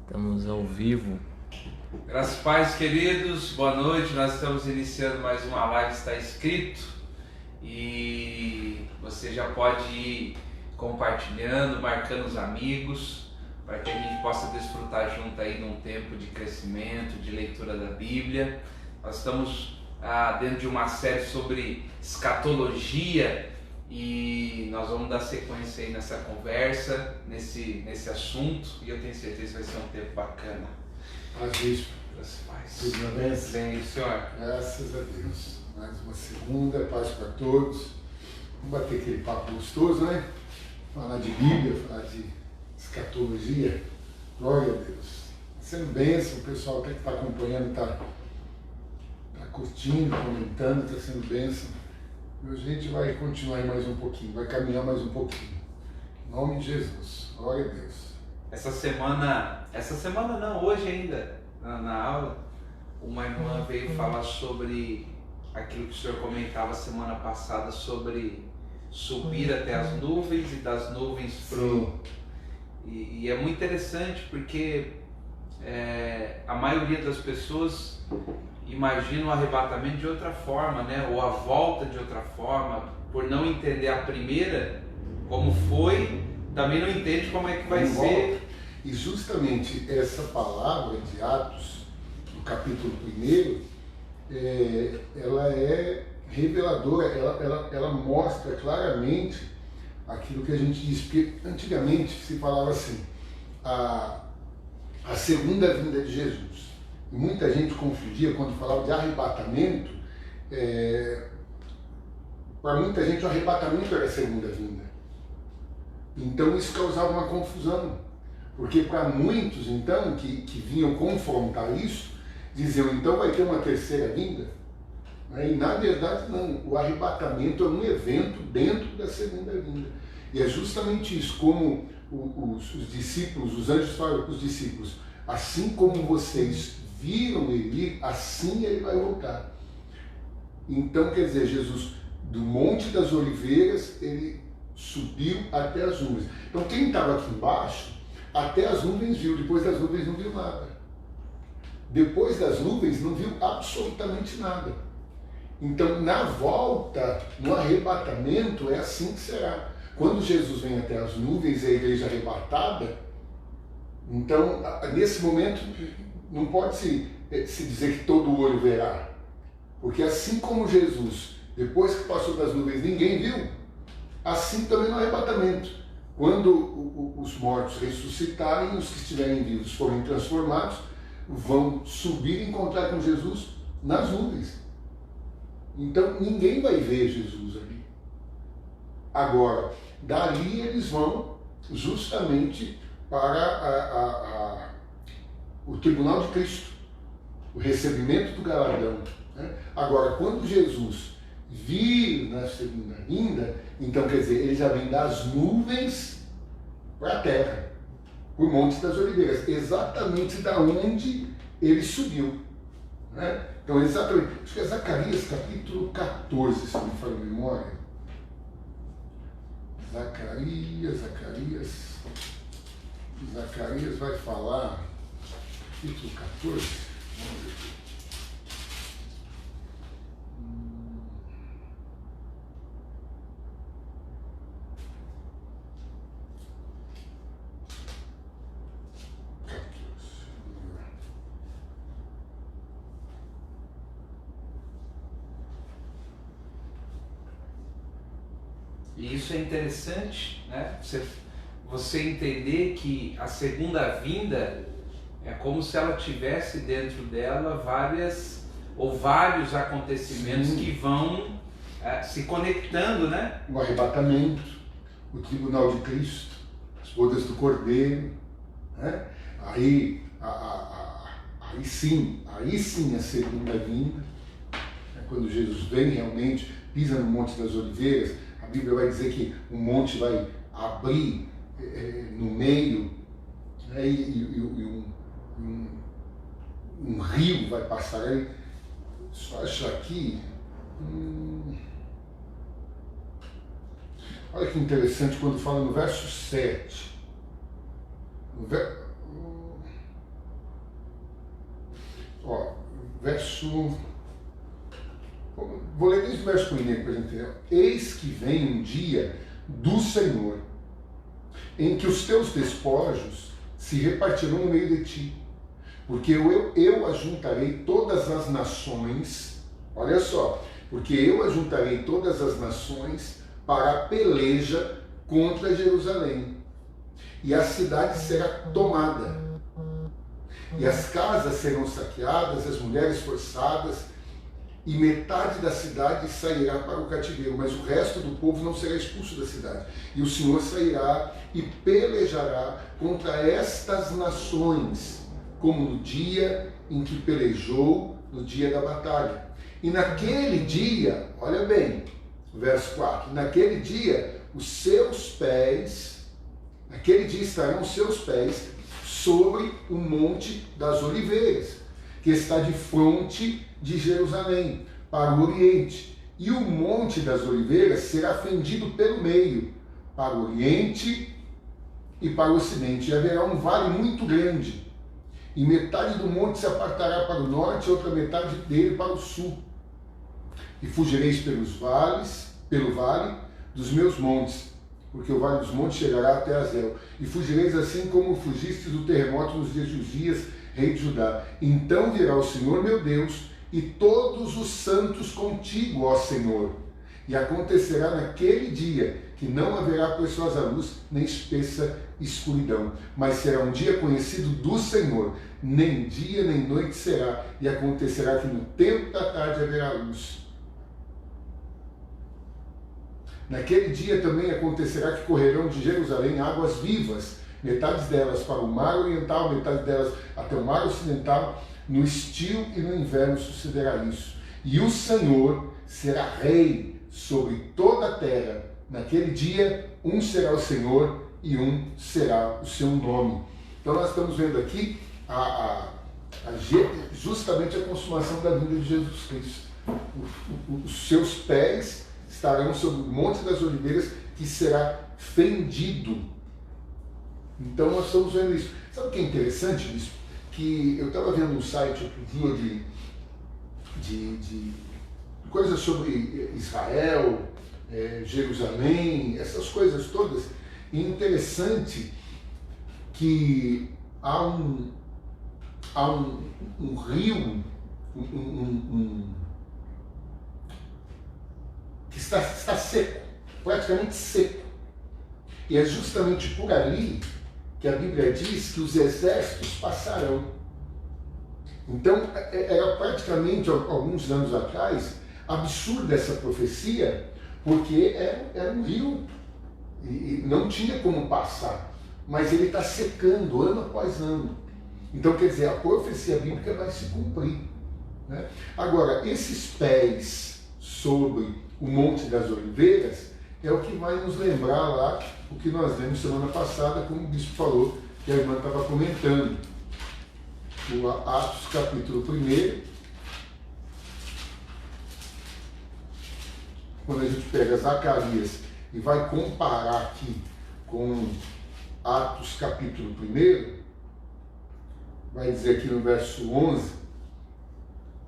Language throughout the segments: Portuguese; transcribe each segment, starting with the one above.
Estamos ao vivo. Graças e paz, queridos, boa noite. Nós estamos iniciando mais uma live, está escrito, e você já pode ir compartilhando, marcando os amigos, para que a gente possa desfrutar junto aí de um tempo de crescimento, de leitura da Bíblia. Nós estamos dentro de uma série sobre escatologia e nós vamos dar sequência aí nessa conversa, nesse assunto, e eu tenho certeza que vai ser um tempo bacana. Bispo. Tudo bem, senhor? Graças a Deus. Mais uma segunda, paz para todos. Vamos bater aquele papo gostoso, né? Falar de Bíblia, falar de escatologia. Glória a Deus. Sendo bênção, o pessoal que está acompanhando está curtindo, comentando, está sendo bênção. E a gente vai continuar aí mais um pouquinho, vai caminhar mais um pouquinho. Em nome de Jesus. Glória a Deus. Essa semana não, hoje ainda, na aula, uma irmã veio falar sobre aquilo que o senhor comentava semana passada, sobre subir até as nuvens e das nuvens pro... E é muito interessante porque a maioria das pessoas imagina o arrebatamento de outra forma, né? Ou a volta de outra forma, por não entender a primeira, como foi, também não entende como é que vai ser. E justamente essa palavra de Atos, no capítulo 1, ela é reveladora, ela mostra claramente aquilo que a gente diz, porque antigamente se falava assim, a segunda vinda de Jesus. E muita gente confundia quando falava de arrebatamento, para muita gente o arrebatamento era a segunda vinda. Então isso causava uma confusão, porque para muitos então que vinham confrontar isso, diziam então vai ter uma terceira vinda, e na verdade não, o arrebatamento é um evento dentro da segunda vinda. E é justamente isso, como os discípulos, os anjos falam para os discípulos, assim como vocês viram ele ir, assim ele vai voltar. Então quer dizer, Jesus do Monte das Oliveiras, ele subiu até as nuvens. Então quem estava aqui embaixo, até as nuvens viu, depois das nuvens não viu nada. Depois das nuvens não viu absolutamente nada. Então na volta, no arrebatamento, é assim que será. Quando Jesus vem até as nuvens e a igreja arrebatada, então nesse momento não pode se dizer que todo olho verá. Porque assim como Jesus, depois que passou das nuvens, ninguém viu, assim também no arrebatamento. Quando os mortos ressuscitarem, os que estiverem vivos forem transformados, vão subir e encontrar com Jesus nas nuvens. Então ninguém vai ver Jesus ali. Agora, dali eles vão justamente para o tribunal de Cristo, o recebimento do galardão. Né? Agora, quando Jesus vir na segunda vinda, então quer dizer, ele já vem das nuvens para a terra, por Monte das Oliveiras, exatamente da onde ele subiu. Né? Então, exatamente, acho que é Zacarias capítulo 14, se não me falha a memória. Zacarias vai falar, capítulo 14, vamos ver aqui. E isso é interessante, né? Você entender que a segunda vinda é como se ela tivesse dentro dela vários acontecimentos que vão se conectando, né? O arrebatamento, o tribunal de Cristo, as bodas do Cordeiro, né? Aí sim a segunda vinda, né? Quando Jesus vem realmente, pisa no Monte das Oliveiras, a Bíblia vai dizer que o monte vai abrir no meio, né? E um rio vai passar aí. Só achar aqui. Olha que interessante quando fala no verso 7. Vou ler desde o verso 1 para a gente entender. Eis que vem um dia do Senhor, em que os teus despojos se repartirão no meio de ti, porque eu ajuntarei todas as nações, olha só, porque eu ajuntarei todas as nações para a peleja contra Jerusalém, e a cidade será tomada, e as casas serão saqueadas, as mulheres forçadas, e metade da cidade sairá para o cativeiro, mas o resto do povo não será expulso da cidade. E o Senhor sairá e pelejará contra estas nações, como no dia em que pelejou, no dia da batalha. E naquele dia, olha bem, verso 4, naquele dia estarão os seus pés sobre o Monte das Oliveiras, que está de fronte de Jerusalém, para o Oriente. E o Monte das Oliveiras será fendido pelo meio, para o Oriente e para o Ocidente. E haverá um vale muito grande, e metade do monte se apartará para o norte, e outra metade dele para o sul. E fugireis pelo vale dos meus montes, porque o vale dos montes chegará até Azel. E fugireis assim como fugiste do terremoto nos dias de Uzias, rei de Judá. Então virá o Senhor meu Deus e todos os santos contigo, ó Senhor. E acontecerá naquele dia que não haverá preciosa luz, nem espessa escuridão, mas será um dia conhecido do Senhor, nem dia nem noite será, e acontecerá que no tempo da tarde haverá luz. Naquele dia também acontecerá que correrão de Jerusalém águas vivas, metade delas para o mar oriental, metade delas até o mar ocidental. No estio e no inverno sucederá isso. E o Senhor será rei sobre toda a terra. Naquele dia, um será o Senhor e um será o seu nome. Então nós estamos vendo aqui justamente a consumação da vinda de Jesus Cristo. Os seus pés estarão sobre o Monte das Oliveiras, que será fendido. Então nós estamos vendo isso. Sabe o que é interessante disso? Que eu estava vendo um site outro dia de coisas sobre Israel, Jerusalém, essas coisas todas. E interessante que há um rio que está seco, praticamente seco. E é justamente por ali que a Bíblia diz que os exércitos passarão. Então, era praticamente, alguns anos atrás, absurda essa profecia, porque era um rio e não tinha como passar. Mas ele está secando ano após ano. Então, quer dizer, a profecia bíblica vai se cumprir, né? Agora, esses pés sobre o Monte das Oliveiras é o que vai nos lembrar lá o que nós lemos semana passada, como o bispo falou, que a irmã estava comentando. No Atos capítulo 1, quando a gente pega Zacarias e vai comparar aqui com Atos capítulo 1, vai dizer aqui no verso 11,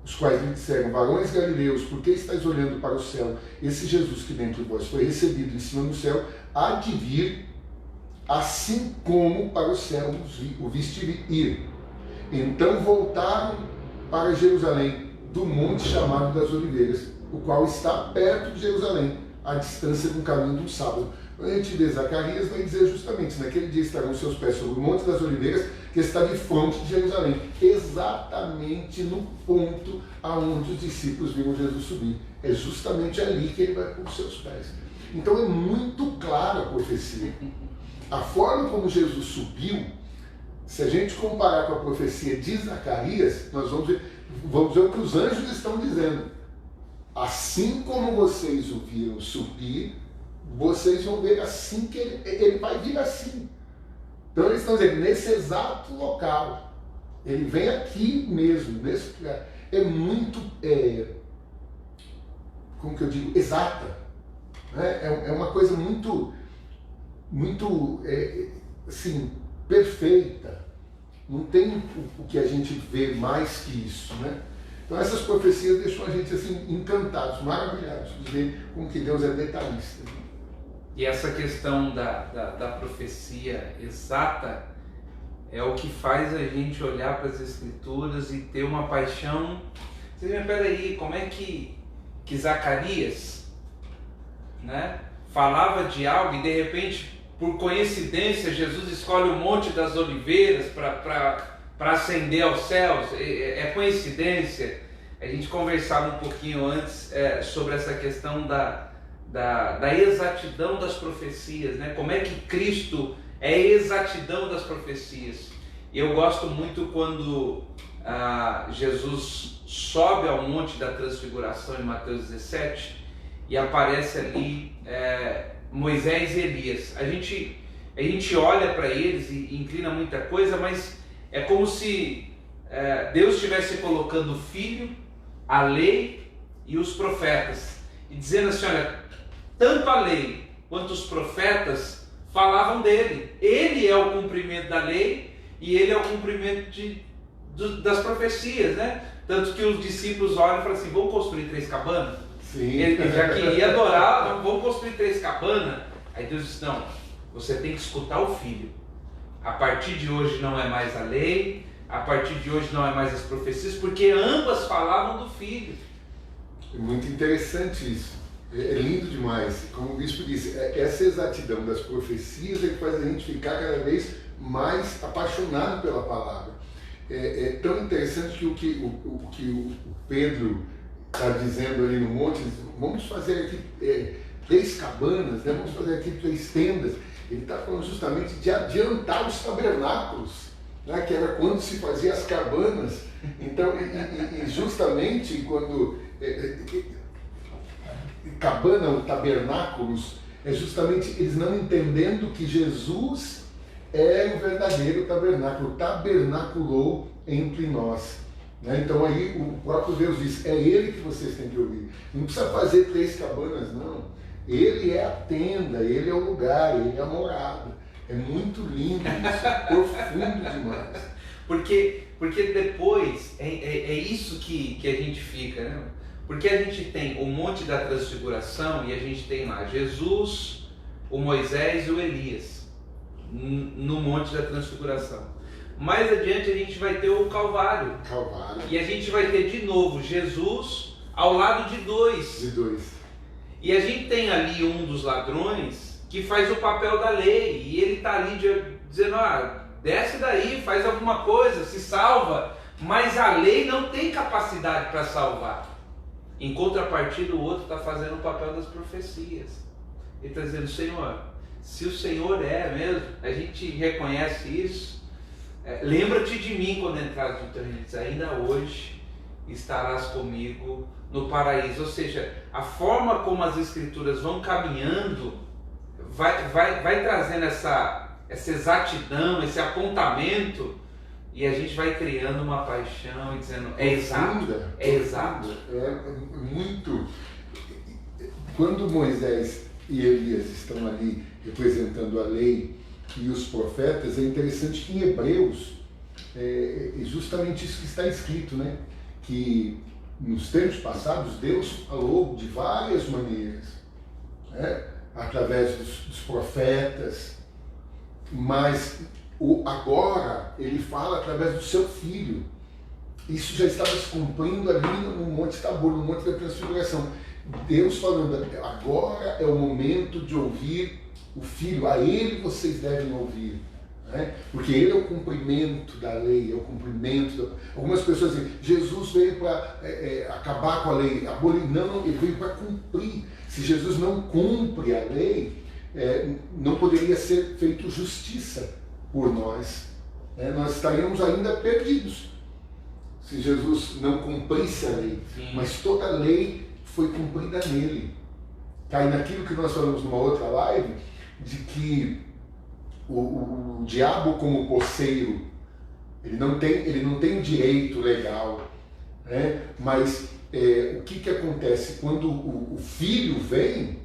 os quais lhe disseram: varões galileus, por que estáis olhando para o céu? Esse Jesus que dentre vós foi recebido em cima do céu, há de vir, assim como para o céu o viste ir. Então voltaram para Jerusalém, do monte chamado das Oliveiras, o qual está perto de Jerusalém, à distância de um caminho de um sábado. Quando a gente vê Zacarias, vai dizer justamente: naquele dia estarão seus pés sobre o Monte das Oliveiras, que está de fronte de Jerusalém, exatamente no ponto aonde os discípulos viram Jesus subir. É justamente ali que ele vai pôr os seus pés. Então é muito clara a profecia. A forma como Jesus subiu, se a gente comparar com a profecia de Zacarias, nós vamos ver o que os anjos estão dizendo. Assim como vocês o viram subir, vocês vão ver assim que ele vai vir assim. Então eles estão dizendo, nesse exato local. Ele vem aqui mesmo, nesse lugar. É muito, como que eu digo, exata. Né? É uma coisa muito, assim, perfeita. Não tem o que a gente vê mais que isso, né? Então essas profecias deixam a gente assim encantados, maravilhados de ver como que Deus é detalhista. E essa questão da profecia exata é o que faz a gente olhar para as Escrituras e ter uma paixão. Você me peraí, como é que Zacarias, né, falava de algo e de repente, por coincidência, Jesus escolhe o Monte das Oliveiras para ascender aos céus? É coincidência? A gente conversava um pouquinho antes sobre essa questão da exatidão das profecias, né? Como é que Cristo é a exatidão das profecias. E eu gosto muito quando Jesus sobe ao Monte da Transfiguração em Mateus 17 e aparece ali Moisés e Elias. A gente olha para eles e inclina muita coisa, mas é como se Deus estivesse colocando o Filho, a lei e os profetas, e dizendo assim, olha, tanto a lei quanto os profetas falavam dele. Ele é o cumprimento da lei e ele é o cumprimento das profecias, né? Tanto que os discípulos olham e falam assim, vamos construir 3 cabanas? Sim. Ele já queria adorar, vamos construir 3 cabanas? Aí Deus disse, não, você tem que escutar o Filho. A partir de hoje não é mais a lei, a partir de hoje não é mais as profecias, porque ambas falavam do Filho. É muito interessante isso. É lindo demais. Como o bispo disse, essa exatidão das profecias é que faz a gente ficar cada vez mais apaixonado pela palavra. É tão interessante que o que o Pedro está dizendo ali no monte, vamos fazer aqui 3 cabanas, né? Vamos fazer aqui 3 tendas. Ele está falando justamente de adiantar os tabernáculos, né? Que era quando se fazia as cabanas. Então, e justamente quando cabana ou tabernáculos, é justamente eles não entendendo que Jesus é o verdadeiro tabernáculo, tabernaculou entre nós. Né? Então aí o próprio Deus diz, é Ele que vocês têm que ouvir. Não precisa fazer 3 cabanas, não. Ele é a tenda, Ele é o lugar, Ele é a morada. É muito lindo isso, é profundo demais. Porque depois é isso que a gente fica, né? Porque a gente tem o Monte da Transfiguração e a gente tem lá Jesus, o Moisés e o Elias no Monte da Transfiguração. Mais adiante a gente vai ter o Calvário. E a gente vai ter de novo Jesus ao lado de dois. E a gente tem ali um dos ladrões que faz o papel da lei. E ele está ali dizendo, desce daí, faz alguma coisa, se salva. Mas a lei não tem capacidade para salvar. Em contrapartida, o outro está fazendo o papel das profecias. Ele está dizendo, Senhor, se o Senhor é mesmo, a gente reconhece isso, lembra-te de mim quando entrares no teu reino. Ainda hoje estarás comigo no paraíso. Ou seja, a forma como as Escrituras vão caminhando, vai trazendo essa exatidão, esse apontamento, e a gente vai criando uma paixão e dizendo, é exato. É muito. Quando Moisés e Elias estão ali representando a lei e os profetas, é interessante que em Hebreus é justamente isso que está escrito, né? Que nos tempos passados Deus falou de várias maneiras, né? Através dos profetas, mas agora ele fala através do seu Filho. Isso já estava se cumprindo ali no Monte Tabor, no Monte da Transfiguração. Deus falando, agora é o momento de ouvir o Filho, a Ele vocês devem ouvir. Né? Porque Ele é o cumprimento da lei, é o cumprimento. Algumas pessoas dizem, Jesus veio para acabar com a lei, abolir. Não, Ele veio para cumprir. Se Jesus não cumpre a lei, não poderia ser feito justiça por nós. Nós estaríamos ainda perdidos se Jesus não cumprisse a lei. Sim. Mas toda a lei foi cumprida nele. Cai naquilo que nós falamos numa outra live, de que o diabo como poceiro, ele não tem direito legal, né? Mas o que acontece quando o filho vem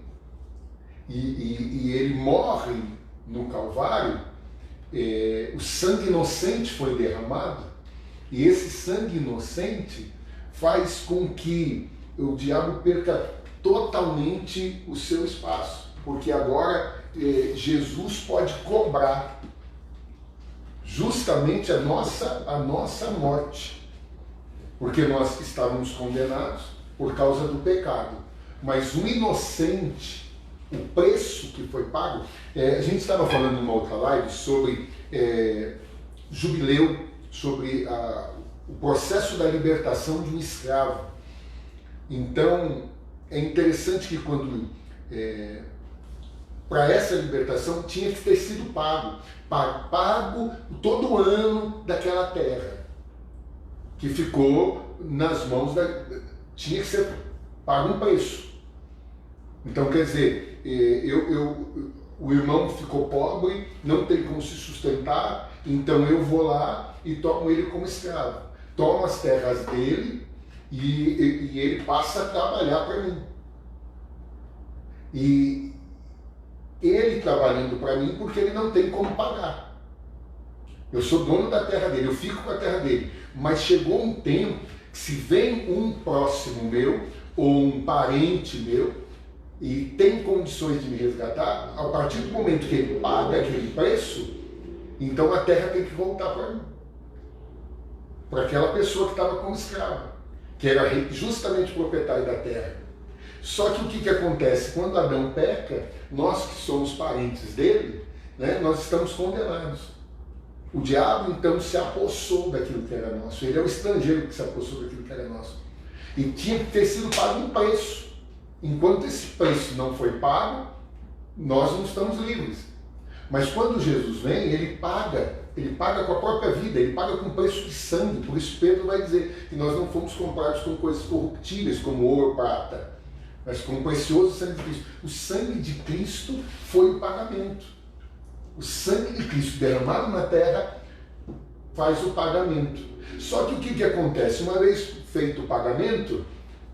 e ele morre no Calvário? O sangue inocente foi derramado, e esse sangue inocente faz com que o diabo perca totalmente o seu espaço, porque agora Jesus pode cobrar justamente a nossa morte, porque nós estávamos condenados por causa do pecado, mas um inocente, o preço que foi pago, a gente estava falando numa outra live sobre jubileu, sobre o processo da libertação de um escravo. Então é interessante que quando para essa libertação tinha que ter sido pago todo ano daquela terra que ficou nas mãos tinha que ser pago um preço. Então quer dizer, o irmão ficou pobre, não tem como se sustentar, então eu vou lá e tomo ele como escravo, tomo as terras dele e ele passa a trabalhar para mim. E ele trabalhando para mim porque ele não tem como pagar. Eu sou dono da terra dele, eu fico com a terra dele. Mas chegou um tempo que se vem um próximo meu ou um parente meu e tem condições de me resgatar, a partir do momento que ele paga aquele preço, então a terra tem que voltar para mim. Para aquela pessoa que estava como escrava, que era justamente proprietário da terra. Só que o que acontece? Quando Adão peca, nós que somos parentes dele, né, nós estamos condenados. O diabo então se apossou daquilo que era nosso. Ele é o estrangeiro que se apossou daquilo que era nosso. E tinha que ter sido pago um preço. Enquanto esse preço não foi pago, nós não estamos livres. Mas quando Jesus vem, ele paga com a própria vida, ele paga com preço de sangue. Por isso Pedro vai dizer que nós não fomos comprados com coisas corruptíveis, como ouro, prata, mas com o precioso sangue de Cristo. O sangue de Cristo foi o pagamento. O sangue de Cristo derramado na terra faz o pagamento. Só que o que acontece? Uma vez feito o pagamento,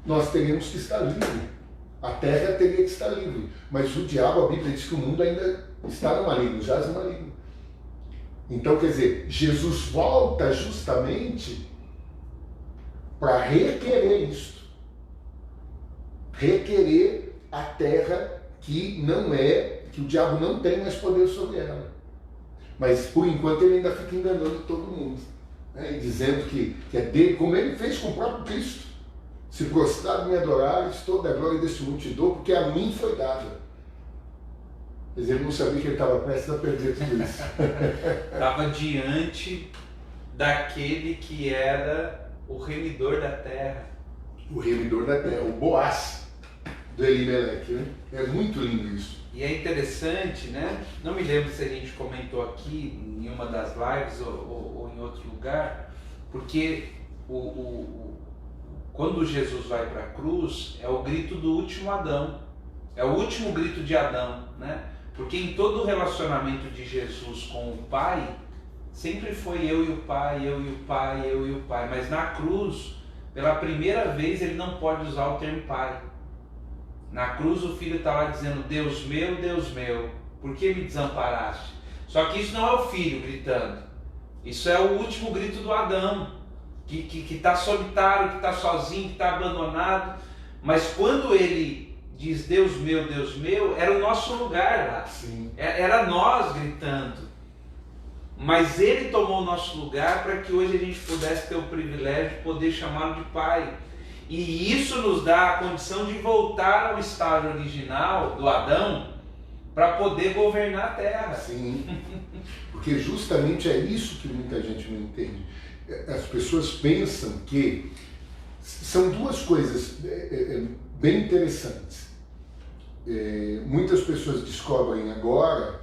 nós teríamos que estar livres. A terra teria que estar livre. Mas o diabo, a Bíblia diz que o mundo ainda está no maligno, jaz no maligno. Então, quer dizer, Jesus volta justamente para requerer isto. Requerer a terra que o diabo não tem mais poder sobre ela. Mas, por enquanto, ele ainda fica enganando todo mundo. Né? E dizendo que é dele, como ele fez com o próprio Cristo. Se prostrar e me adorar, toda a glória desse mundo te dou, porque a mim foi dada. Quer dizer, ele não sabia que ele estava prestes a perder tudo isso. Estava diante daquele que era o remidor da terra. O remidor da terra, o Boaz do Elimeleque, né? É muito lindo isso. E é interessante, né? Não me lembro se a gente comentou aqui em uma das lives ou em outro lugar, porque quando Jesus vai para a cruz, é o grito do último Adão. É o último grito de Adão, né? Porque em todo o relacionamento de Jesus com o Pai, sempre foi eu e o Pai, eu e o Pai, eu e o Pai. Mas na cruz, pela primeira vez, ele não pode usar o termo Pai. Na cruz o Filho está lá dizendo, Deus meu, por que me desamparaste? Só que isso não é o Filho gritando. Isso é o último grito do Adão, que está solitário, que está sozinho, que está abandonado. Mas quando ele diz Deus meu, era o nosso lugar lá. Sim. Era nós gritando. Mas ele tomou o nosso lugar para que hoje a gente pudesse ter o privilégio de poder chamá-lo de Pai. E isso nos dá a condição de voltar ao estágio original do Adão para poder governar a terra. Sim, porque justamente é isso que muita gente não entende. As pessoas pensam que são duas coisas bem interessantes. Muitas pessoas descobrem agora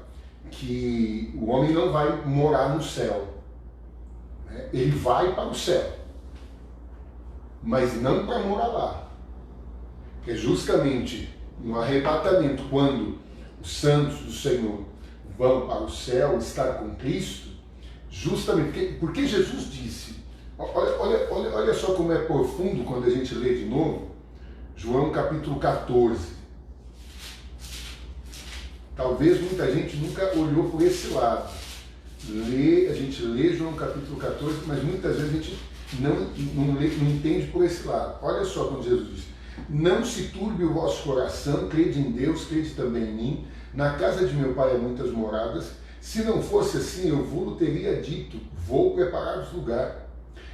que o homem não vai morar no céu, né? Ele vai para o céu, mas não para morar lá. É justamente no arrebatamento, quando os santos do Senhor vão para o céu estar com Cristo, justamente porque Jesus disse, olha só como é profundo quando a gente lê de novo, João capítulo 14. Talvez muita gente nunca olhou por esse lado. A gente lê João capítulo 14, mas muitas vezes a gente não entende por esse lado. Olha só quando Jesus diz: não se turbe o vosso coração, crede em Deus, crede também em mim. Na casa de meu pai há muitas moradas. Se não fosse assim, eu vos teria dito: vou preparar-vos lugar.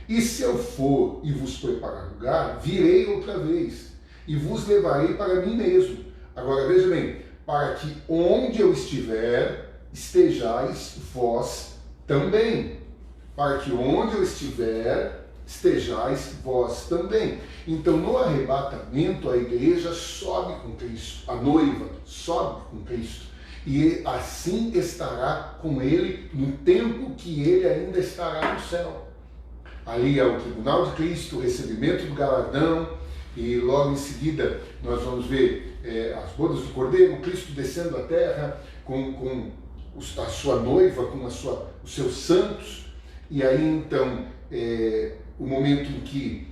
E se eu for e vos preparar lugar, virei outra vez e vos levarei para mim mesmo. Agora veja bem: para que onde eu estiver, estejais vós também. Para que onde eu estiver, estejais vós também. Então, no arrebatamento, a igreja sobe com Cristo, a noiva sobe com Cristo, e assim estará com ele no tempo que ele ainda estará no céu. Ali é o tribunal de Cristo, o recebimento do galardão, e logo em seguida nós vamos ver as bodas do Cordeiro, Cristo descendo à terra com a sua noiva, com os seus santos, e aí então o momento em que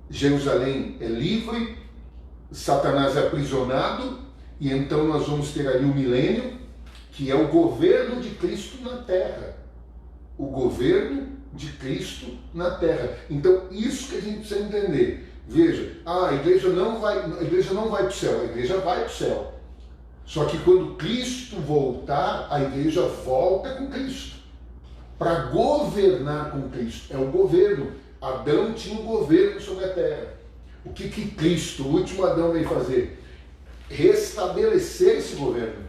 Jerusalém é livre, Satanás é aprisionado, e então nós vamos ter ali o milênio, que é o governo de Cristo na terra. O governo de Cristo na terra. Então, isso que a gente precisa entender. Veja, a igreja não vai para o céu, a igreja vai para o céu. Só que quando Cristo voltar, a igreja volta com Cristo, para governar com Cristo. É o governo. Adão tinha um governo sobre a terra. O que Cristo, o último Adão, veio fazer? Restabelecer esse governo.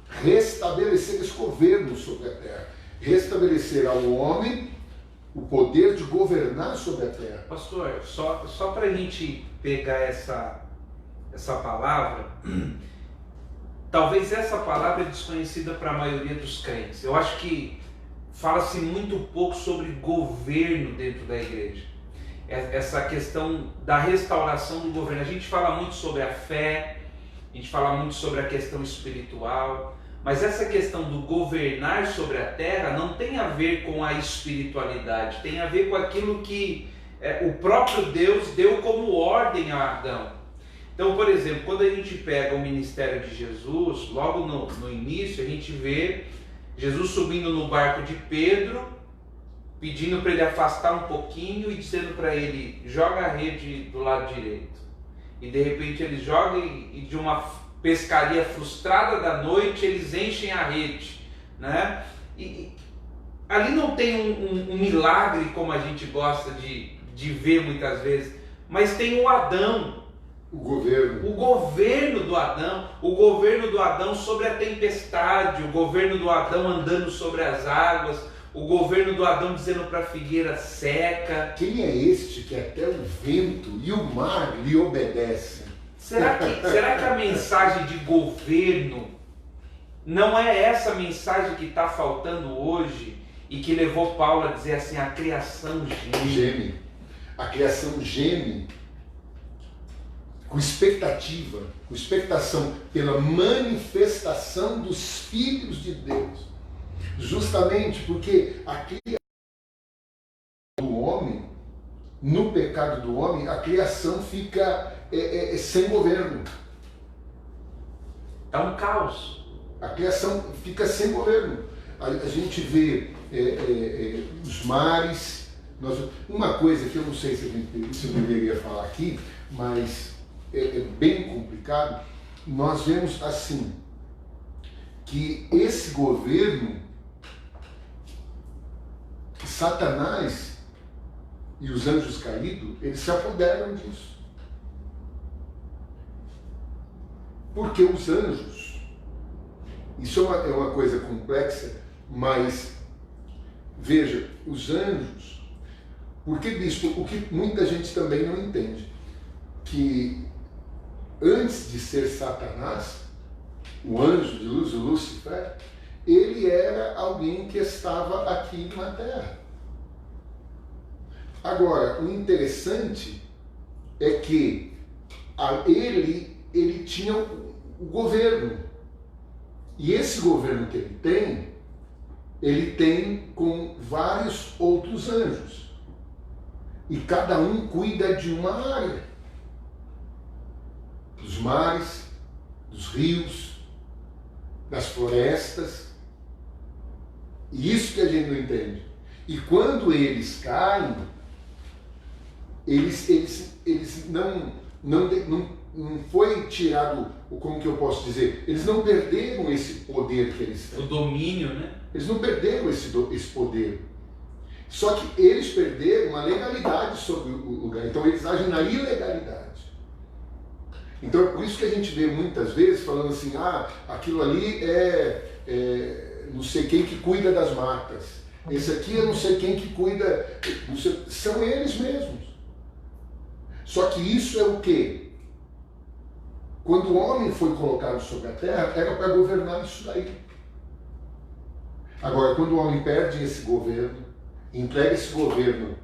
Restabelecer esse governo sobre a terra. Restabelecer ao homem o poder de governar sobre a terra. Pastor, só para a gente pegar essa palavra, talvez essa palavra é desconhecida para a maioria dos crentes. Eu acho que fala-se muito pouco sobre governo dentro da igreja. Essa questão da restauração do governo. A gente fala muito sobre a fé, a gente fala muito sobre a questão espiritual, mas essa questão do governar sobre a terra não tem a ver com a espiritualidade, tem a ver com aquilo que o próprio Deus deu como ordem a Adão. Então, por exemplo, quando a gente pega o ministério de Jesus, logo no início a gente vê Jesus subindo no barco de Pedro, pedindo para ele afastar um pouquinho e dizendo para ele: joga a rede do lado direito. E de repente eles jogam e de uma pescaria frustrada da noite eles enchem a rede, né? E ali não tem um milagre como a gente gosta de ver muitas vezes, mas tem o Adão. O governo do Adão, o governo do Adão sobre a tempestade, o governo do Adão andando sobre as águas, o governo do Adão dizendo para a figueira: seca. Quem é este que até o vento e o mar lhe obedecem? Será que a mensagem de governo não é essa mensagem que está faltando hoje e que levou Paulo a dizer assim: a criação geme? A criação geme com expectativa, com expectação pela manifestação dos filhos de Deus. Justamente porque a criação do homem, no pecado do homem, a criação fica sem governo. É um caos. A criação fica sem governo. A gente vê os mares. Uma coisa que eu não sei se eu deveria falar aqui, mas é bem complicado. Nós vemos assim, que esse governo, Satanás e os anjos caídos, eles se apoderam disso. Porque os anjos, isso é uma coisa complexa, mas veja, os anjos, porque bispo, o que muita gente também não entende, que antes de ser Satanás, o anjo de luz, o Lúcifer, ele era alguém que estava aqui na terra. Agora, o interessante é que ele tinha o governo. E esse governo que ele tem com vários outros anjos. E cada um cuida de uma área. Dos mares, dos rios, das florestas. E isso que a gente não entende. E quando eles caem, eles não foi tirado, como que eu posso dizer? Eles não perderam esse poder que eles têm. O domínio, né? Eles não perderam esse poder. Só que eles perderam a legalidade sobre o lugar. Então eles agem na ilegalidade. Então é por isso que a gente vê muitas vezes falando assim, aquilo ali é não sei quem que cuida das matas. Esse aqui é não sei quem que cuida. São eles mesmos. Só que isso é o quê? Quando o homem foi colocado sobre a terra, era para governar isso daí. Agora, quando o homem perde esse governo, entrega esse governo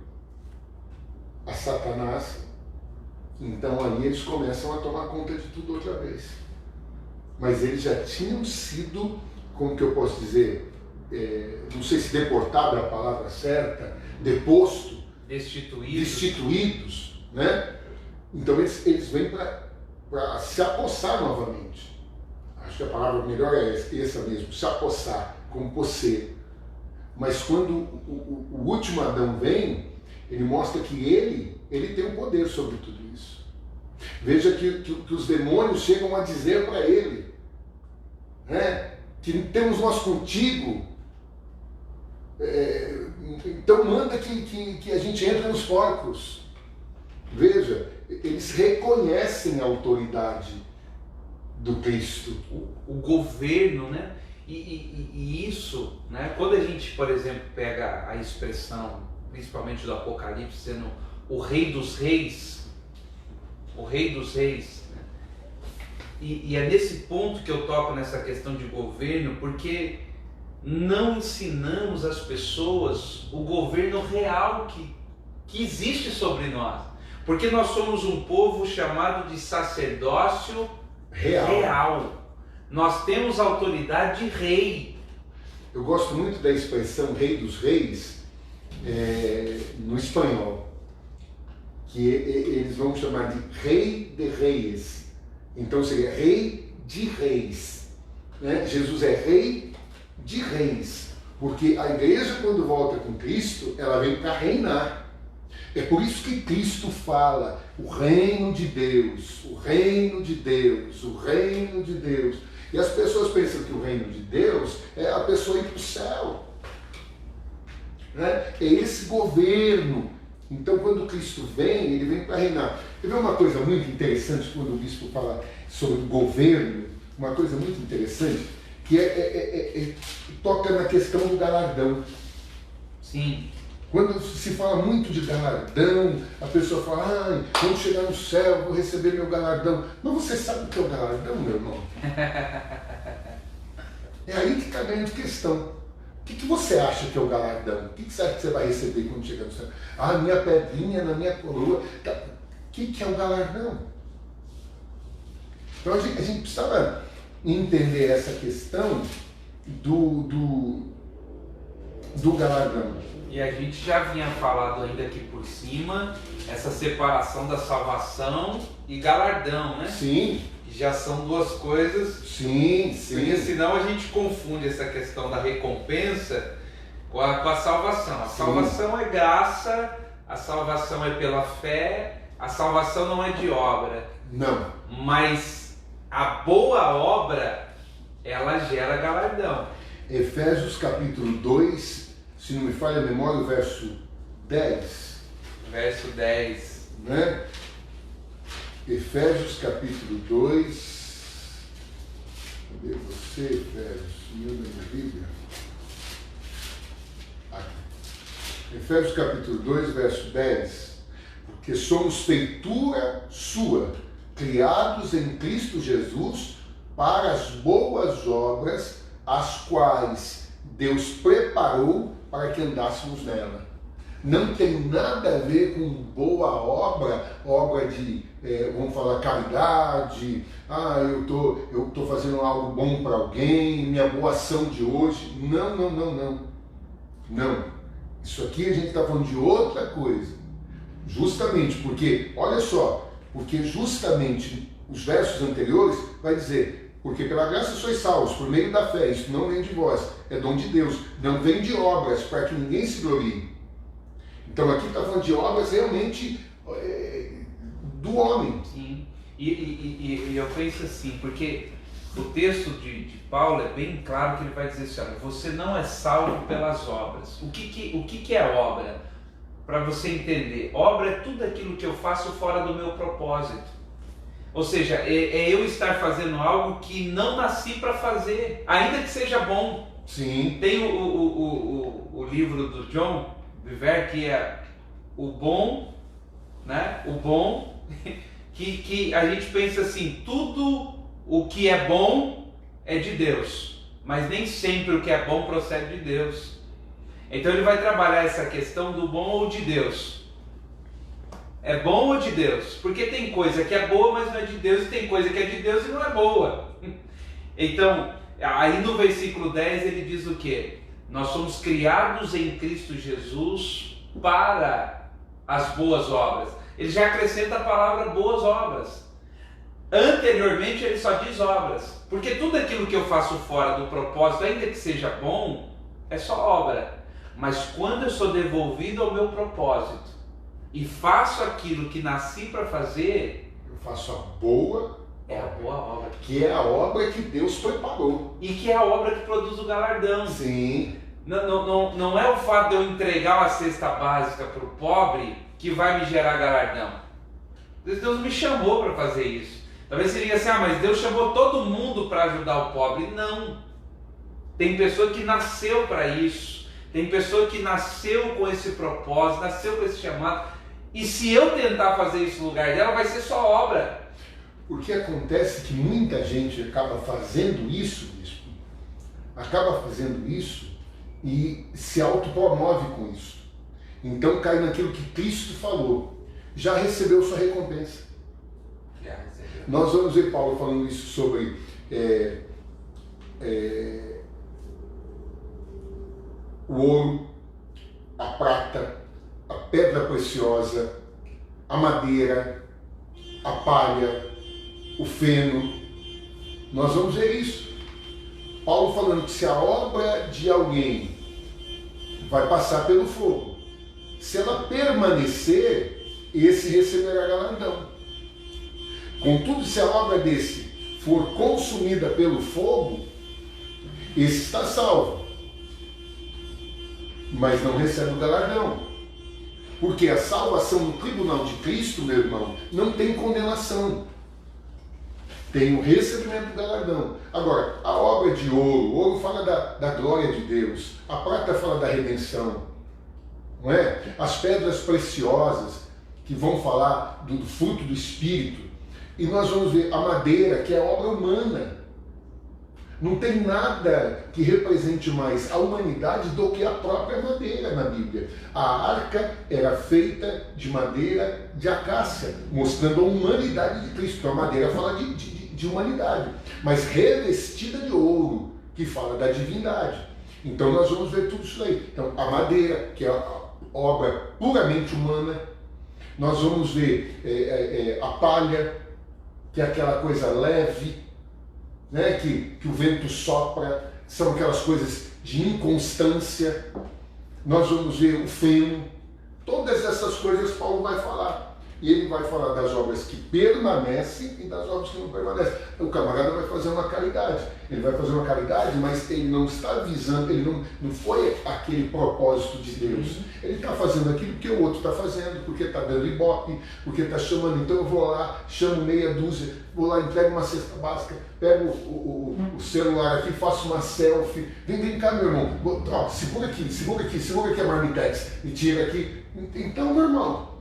a Satanás, então aí eles começam a tomar conta de tudo outra vez. Mas eles já tinham sido, como que eu posso dizer, não sei se deportado é a palavra certa, deposto, destituídos, né? Então eles vêm para se apossar novamente. Acho que a palavra melhor é essa mesmo, se apossar, como posser. Mas quando o último Adão vem, ele mostra que ele tem um poder sobre tudo isso. Veja que os demônios chegam a dizer para ele, né, que temos nós contigo, então manda que a gente entre nos porcos. Veja, eles reconhecem a autoridade do Cristo. O governo, né? E isso, né? Quando a gente, por exemplo, pega a expressão, principalmente do Apocalipse, sendo o Rei dos Reis, né? E é nesse ponto que eu toco nessa questão de governo, porque não ensinamos às pessoas o governo real que existe sobre nós. Porque nós somos um povo chamado de sacerdócio real. Nós temos autoridade de rei. Eu gosto muito da expressão Rei dos Reis no espanhol, que eles vão chamar de Rei de Reis. Então seria Rei de Reis, né? Jesus é Rei de Reis, porque a igreja, quando volta com Cristo, ela vem para reinar. É por isso que Cristo fala o reino de Deus, o reino de Deus, o reino de Deus. E as pessoas pensam que o reino de Deus é a pessoa ir para o céu, né? É esse governo. Então, quando Cristo vem, ele vem para reinar. Você vê uma coisa muito interessante quando o bispo fala sobre o governo, uma coisa muito interessante, que toca na questão do galardão. Sim. Quando se fala muito de galardão, a pessoa fala, quando chegar no céu, vou receber meu galardão. Mas você sabe o que é o galardão, meu irmão? É aí que está a grande questão. O que você acha que é o galardão? O que você acha que você vai receber quando chegar no céu? Minha pedrinha na minha coroa. O que é o galardão? Então a gente precisava entender essa questão do galardão. E a gente já vinha falado ainda aqui por cima, essa separação da salvação e galardão, né? Sim. Que já são duas coisas. Sim. Porque senão a gente confunde essa questão da recompensa com a salvação. A salvação é graça, a salvação é pela fé, a salvação não é de obra. Não. Mas a boa obra, ela gera galardão. Efésios capítulo 2, se não me falha a memória, o verso 10. Verso 10. Né? Efésios capítulo 2. Cadê você, Efésios? Sumiu da minha Bíblia. Aqui. Efésios capítulo 2, verso 10. Porque somos feitura sua, criados em Cristo Jesus, para as boas obras, as quais Deus preparou para que andássemos nela. Não tem nada a ver com boa obra de, vamos falar, caridade, eu tô fazendo algo bom para alguém, minha boa ação de hoje. Não. Isso aqui a gente está falando de outra coisa. Justamente porque, olha só, porque justamente os versos anteriores vai dizer, Porque pela graça sois salvos, por meio da fé. Isso não vem de vós, é dom de Deus. Não vem de obras, para que ninguém se glorie. Então aqui está falando de obras realmente do homem. Sim. E eu penso assim, porque o texto de Paulo é bem claro que ele vai dizer assim, olha, você não é salvo pelas obras. O que é obra? Para você entender, obra é tudo aquilo que eu faço fora do meu propósito. Ou seja, é eu estar fazendo algo que não nasci para fazer, ainda que seja bom. Sim. Tem o livro do John Bevere, que é o bom, né? O bom, que a gente pensa assim, tudo o que é bom é de Deus, mas nem sempre o que é bom procede de Deus. Então ele vai trabalhar essa questão do bom ou de Deus. É bom ou de Deus? Porque tem coisa que é boa, mas não é de Deus, e tem coisa que é de Deus e não é boa. Então, aí no versículo 10 ele diz o quê? Nós somos criados em Cristo Jesus para as boas obras. Ele já acrescenta a palavra boas obras. Anteriormente ele só diz obras, porque tudo aquilo que eu faço fora do propósito, ainda que seja bom, é só obra. Mas quando eu sou devolvido ao meu propósito e faço aquilo que nasci para fazer, eu faço a boa obra, que é a obra que Deus preparou, e que é a obra que produz o galardão. Sim. Não é o fato de eu entregar uma cesta básica para o pobre que vai me gerar galardão. Deus me chamou para fazer isso. Talvez você diga assim, mas Deus chamou todo mundo para ajudar o pobre. Não. Tem pessoa que nasceu para isso. Tem pessoa que nasceu com esse propósito, nasceu com esse chamado. E se eu tentar fazer isso no lugar dela, vai ser só obra. Porque acontece que muita gente acaba fazendo isso, bispo, acaba fazendo isso e se autopromove com isso. Então cai naquilo que Cristo falou. Já recebeu sua recompensa. Já recebeu. Nós vamos ver Paulo falando isso sobre o ouro, a prata, a pedra preciosa, a madeira, a palha, o feno. Nós vamos ver isso. Paulo falando que se a obra de alguém vai passar pelo fogo, se ela permanecer, esse receberá galardão. Contudo, se a obra desse for consumida pelo fogo, esse está salvo, mas não recebe o galardão. Porque a salvação no tribunal de Cristo, meu irmão, não tem condenação. Tem o recebimento do galardão. Agora, a obra de ouro, o ouro fala da glória de Deus, a prata fala da redenção, não é? As pedras preciosas, que vão falar do fruto do Espírito, e nós vamos ver a madeira, que é a obra humana. Não tem nada que represente mais a humanidade do que a própria madeira na Bíblia. A arca era feita de madeira de acácia, mostrando a humanidade de Cristo. Então a madeira fala de humanidade, mas revestida de ouro, que fala da divindade. Então nós vamos ver tudo isso aí. Então a madeira, que é a obra puramente humana. Nós vamos ver a palha, que é aquela coisa leve, né, que o vento sopra, são aquelas coisas de inconstância. Nós vamos ver o feno, todas essas coisas Paulo vai falar. E ele vai falar das obras que permanecem e das obras que não permanecem. O camarada vai fazer uma caridade. Ele vai fazer uma caridade, mas ele não está visando, ele não foi aquele propósito de Deus. Ele está fazendo aquilo que o outro está fazendo, porque está dando ibope, porque está chamando. Então eu vou lá, chamo meia dúzia, vou lá, entrego uma cesta básica, pego o celular aqui, faço uma selfie. Vem cá, meu irmão. Ó, segura aqui a marmitex e tira aqui. Então, meu irmão,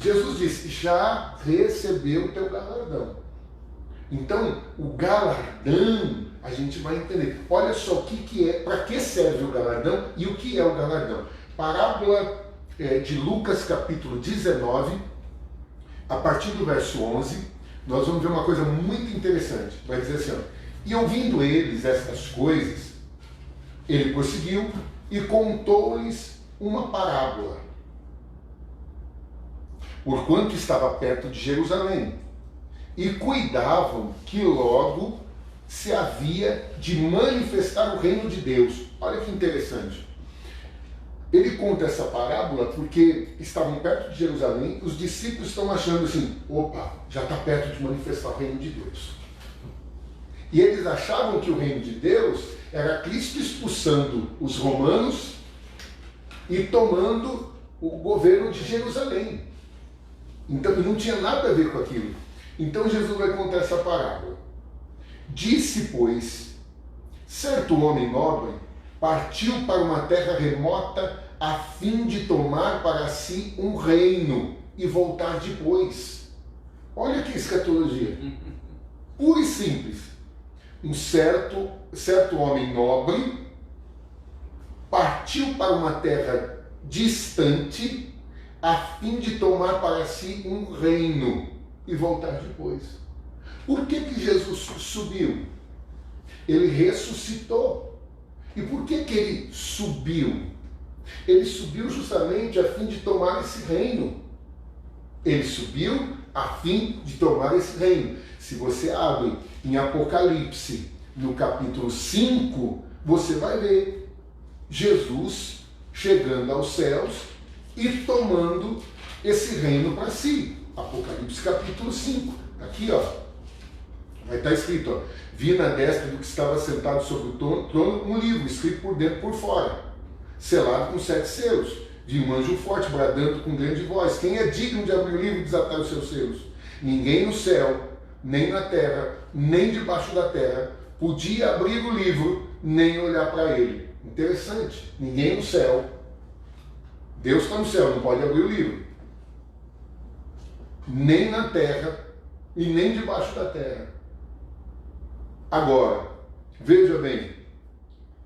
Jesus disse, já recebeu o teu galardão. Então, o galardão, a gente vai entender. Olha só o que é, para que serve o galardão e o que é o galardão. Parábola de Lucas, capítulo 19, a partir do verso 11, nós vamos ver uma coisa muito interessante. Vai dizer assim, ó, e ouvindo eles estas coisas, ele prosseguiu e contou-lhes uma parábola. Porquanto estava perto de Jerusalém, e cuidavam que logo se havia de manifestar o reino de Deus. Olha que interessante. Ele conta essa parábola porque estavam perto de Jerusalém, os discípulos estão achando assim, opa, já está perto de manifestar o reino de Deus. E eles achavam que o reino de Deus era Cristo expulsando os romanos e tomando o governo de Jerusalém. Então não tinha nada a ver com aquilo. Então Jesus vai contar essa parábola. Disse, pois, certo homem nobre partiu para uma terra remota a fim de tomar para si um reino e voltar depois. Olha que escatologia. Pura e simples. Um certo homem nobre partiu para uma terra distante a fim de tomar para si um reino e voltar depois. Por que Jesus subiu? Ele ressuscitou. E por que ele subiu? Ele subiu justamente a fim de tomar esse reino. Ele subiu a fim de tomar esse reino. Se você abre em Apocalipse, no capítulo 5, você vai ver Jesus chegando aos céus e tomando esse reino para si. Apocalipse capítulo 5. Aqui, ó. Vai estar escrito, ó. Vi na destra do que estava sentado sobre o trono um livro, escrito por dentro e por fora, selado com 7 selos. Vi um anjo forte bradando com grande voz: quem é digno de abrir o livro e desatar os seus selos? Ninguém no céu, nem na terra, nem debaixo da terra, podia abrir o livro, nem olhar para ele. Interessante. Ninguém no céu. Deus está no céu, não pode abrir o livro. Nem na terra e nem debaixo da terra. Agora, veja bem,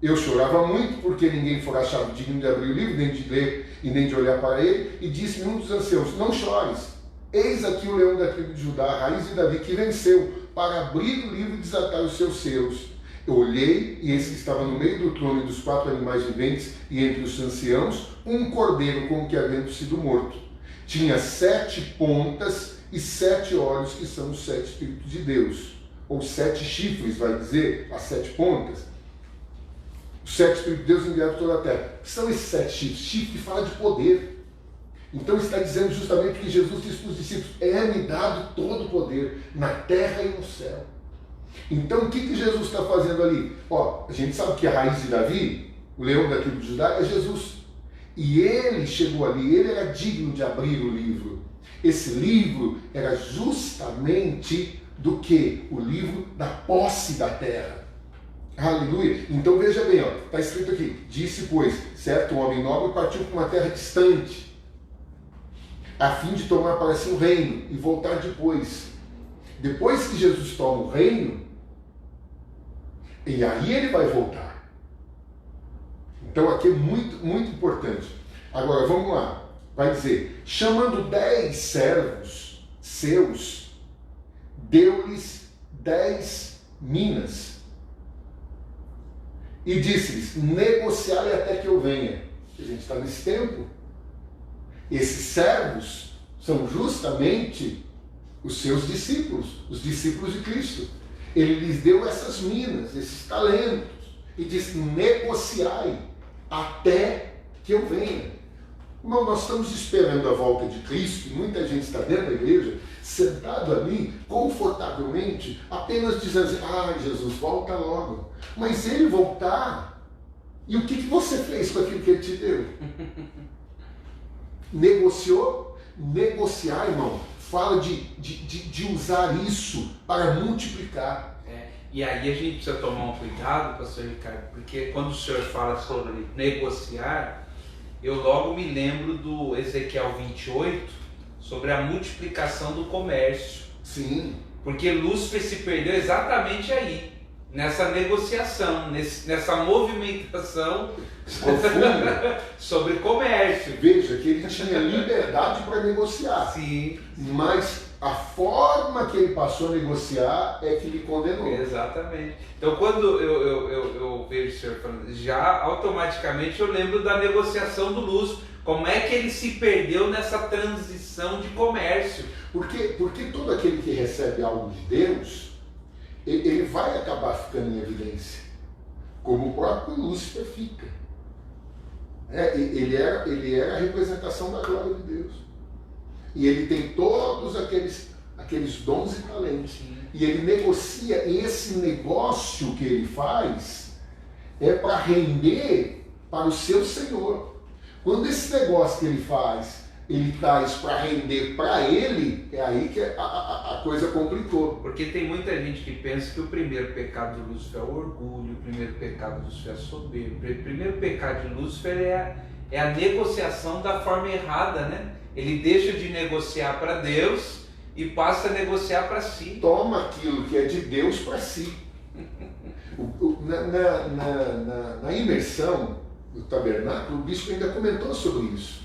eu chorava muito porque ninguém fora achado digno de abrir o livro, nem de ler e nem de olhar para ele, e disse-me um dos anciãos: não chores, eis aqui o leão da tribo de Judá, a raiz de Davi, que venceu para abrir o livro e desatar os seus selos. Eu olhei, e esse que estava no meio do trono e dos 4 animais viventes, e entre os anciãos, um cordeiro como que havendo sido morto. Tinha 7 pontas e 7 olhos, que são os 7 Espíritos de Deus. Ou 7 chifres, vai dizer, as 7 pontas. Os 7 Espíritos de Deus enviados por toda a terra. O que são esses 7 chifres? Chifre fala de poder. Então está dizendo justamente que Jesus disse para os discípulos: é-me dado todo o poder, na terra e no céu. Então o que Jesus está fazendo ali? Ó, a gente sabe que a raiz de Davi, o leão da tribo de Judá, é Jesus. E ele chegou ali, ele era digno de abrir o livro. Esse livro era justamente do que? O livro da posse da terra. Aleluia! Então veja bem, está escrito aqui: disse, pois, certo homem nobre partiu para uma terra distante, a fim de tomar para si um reino e voltar depois. Depois que Jesus toma o reino, e aí ele vai voltar. Então aqui é muito, muito importante. Agora vamos lá. Vai dizer: chamando 10 servos seus, deu-lhes 10 minas. E disse-lhes: negociai até que eu venha. A gente está nesse tempo. Esses servos são justamente os seus discípulos, os discípulos de Cristo. Ele lhes deu essas minas, esses talentos, e disse: negociai até que eu venha. Irmão, nós estamos esperando a volta de Cristo, e muita gente está dentro da igreja, sentado ali, confortavelmente, apenas dizendo assim: ah, Jesus, volta logo. Mas ele voltar, e o que você fez com aquilo que ele te deu? Negociou? Negociar, irmão, fala de usar isso para multiplicar. E aí a gente precisa tomar um cuidado, pastor Ricardo, porque quando o senhor fala sobre negociar, eu logo me lembro do Ezequiel 28, sobre a multiplicação do comércio. Sim. Porque Lúcifer se perdeu exatamente aí, nessa negociação, nessa movimentação sobre comércio. Veja que ele tinha liberdade para negociar. Sim. Mas a forma que ele passou a negociar é que lhe condenou. Exatamente. Então quando eu vejo o senhor falando, já automaticamente eu lembro da negociação do Lúcifer. Como é que ele se perdeu nessa transição de comércio? Porque todo aquele que recebe algo de Deus, ele vai acabar ficando em evidência, como o próprio Lúcifer fica. Ele era a representação da glória de Deus. E ele tem todos aqueles dons e talentos. E ele negocia, e esse negócio que ele faz é para render para o seu Senhor. Quando esse negócio que ele faz, ele traz para render para ele, é aí que a coisa complicou. Porque tem muita gente que pensa que o primeiro pecado de Lúcifer é o orgulho, o primeiro pecado de Lúcifer é a soberba. O primeiro pecado de Lúcifer é a negociação da forma errada, né? Ele deixa de negociar para Deus e passa a negociar para si. Toma aquilo que é de Deus para si. Na imersão do tabernáculo, o bispo ainda comentou sobre isso.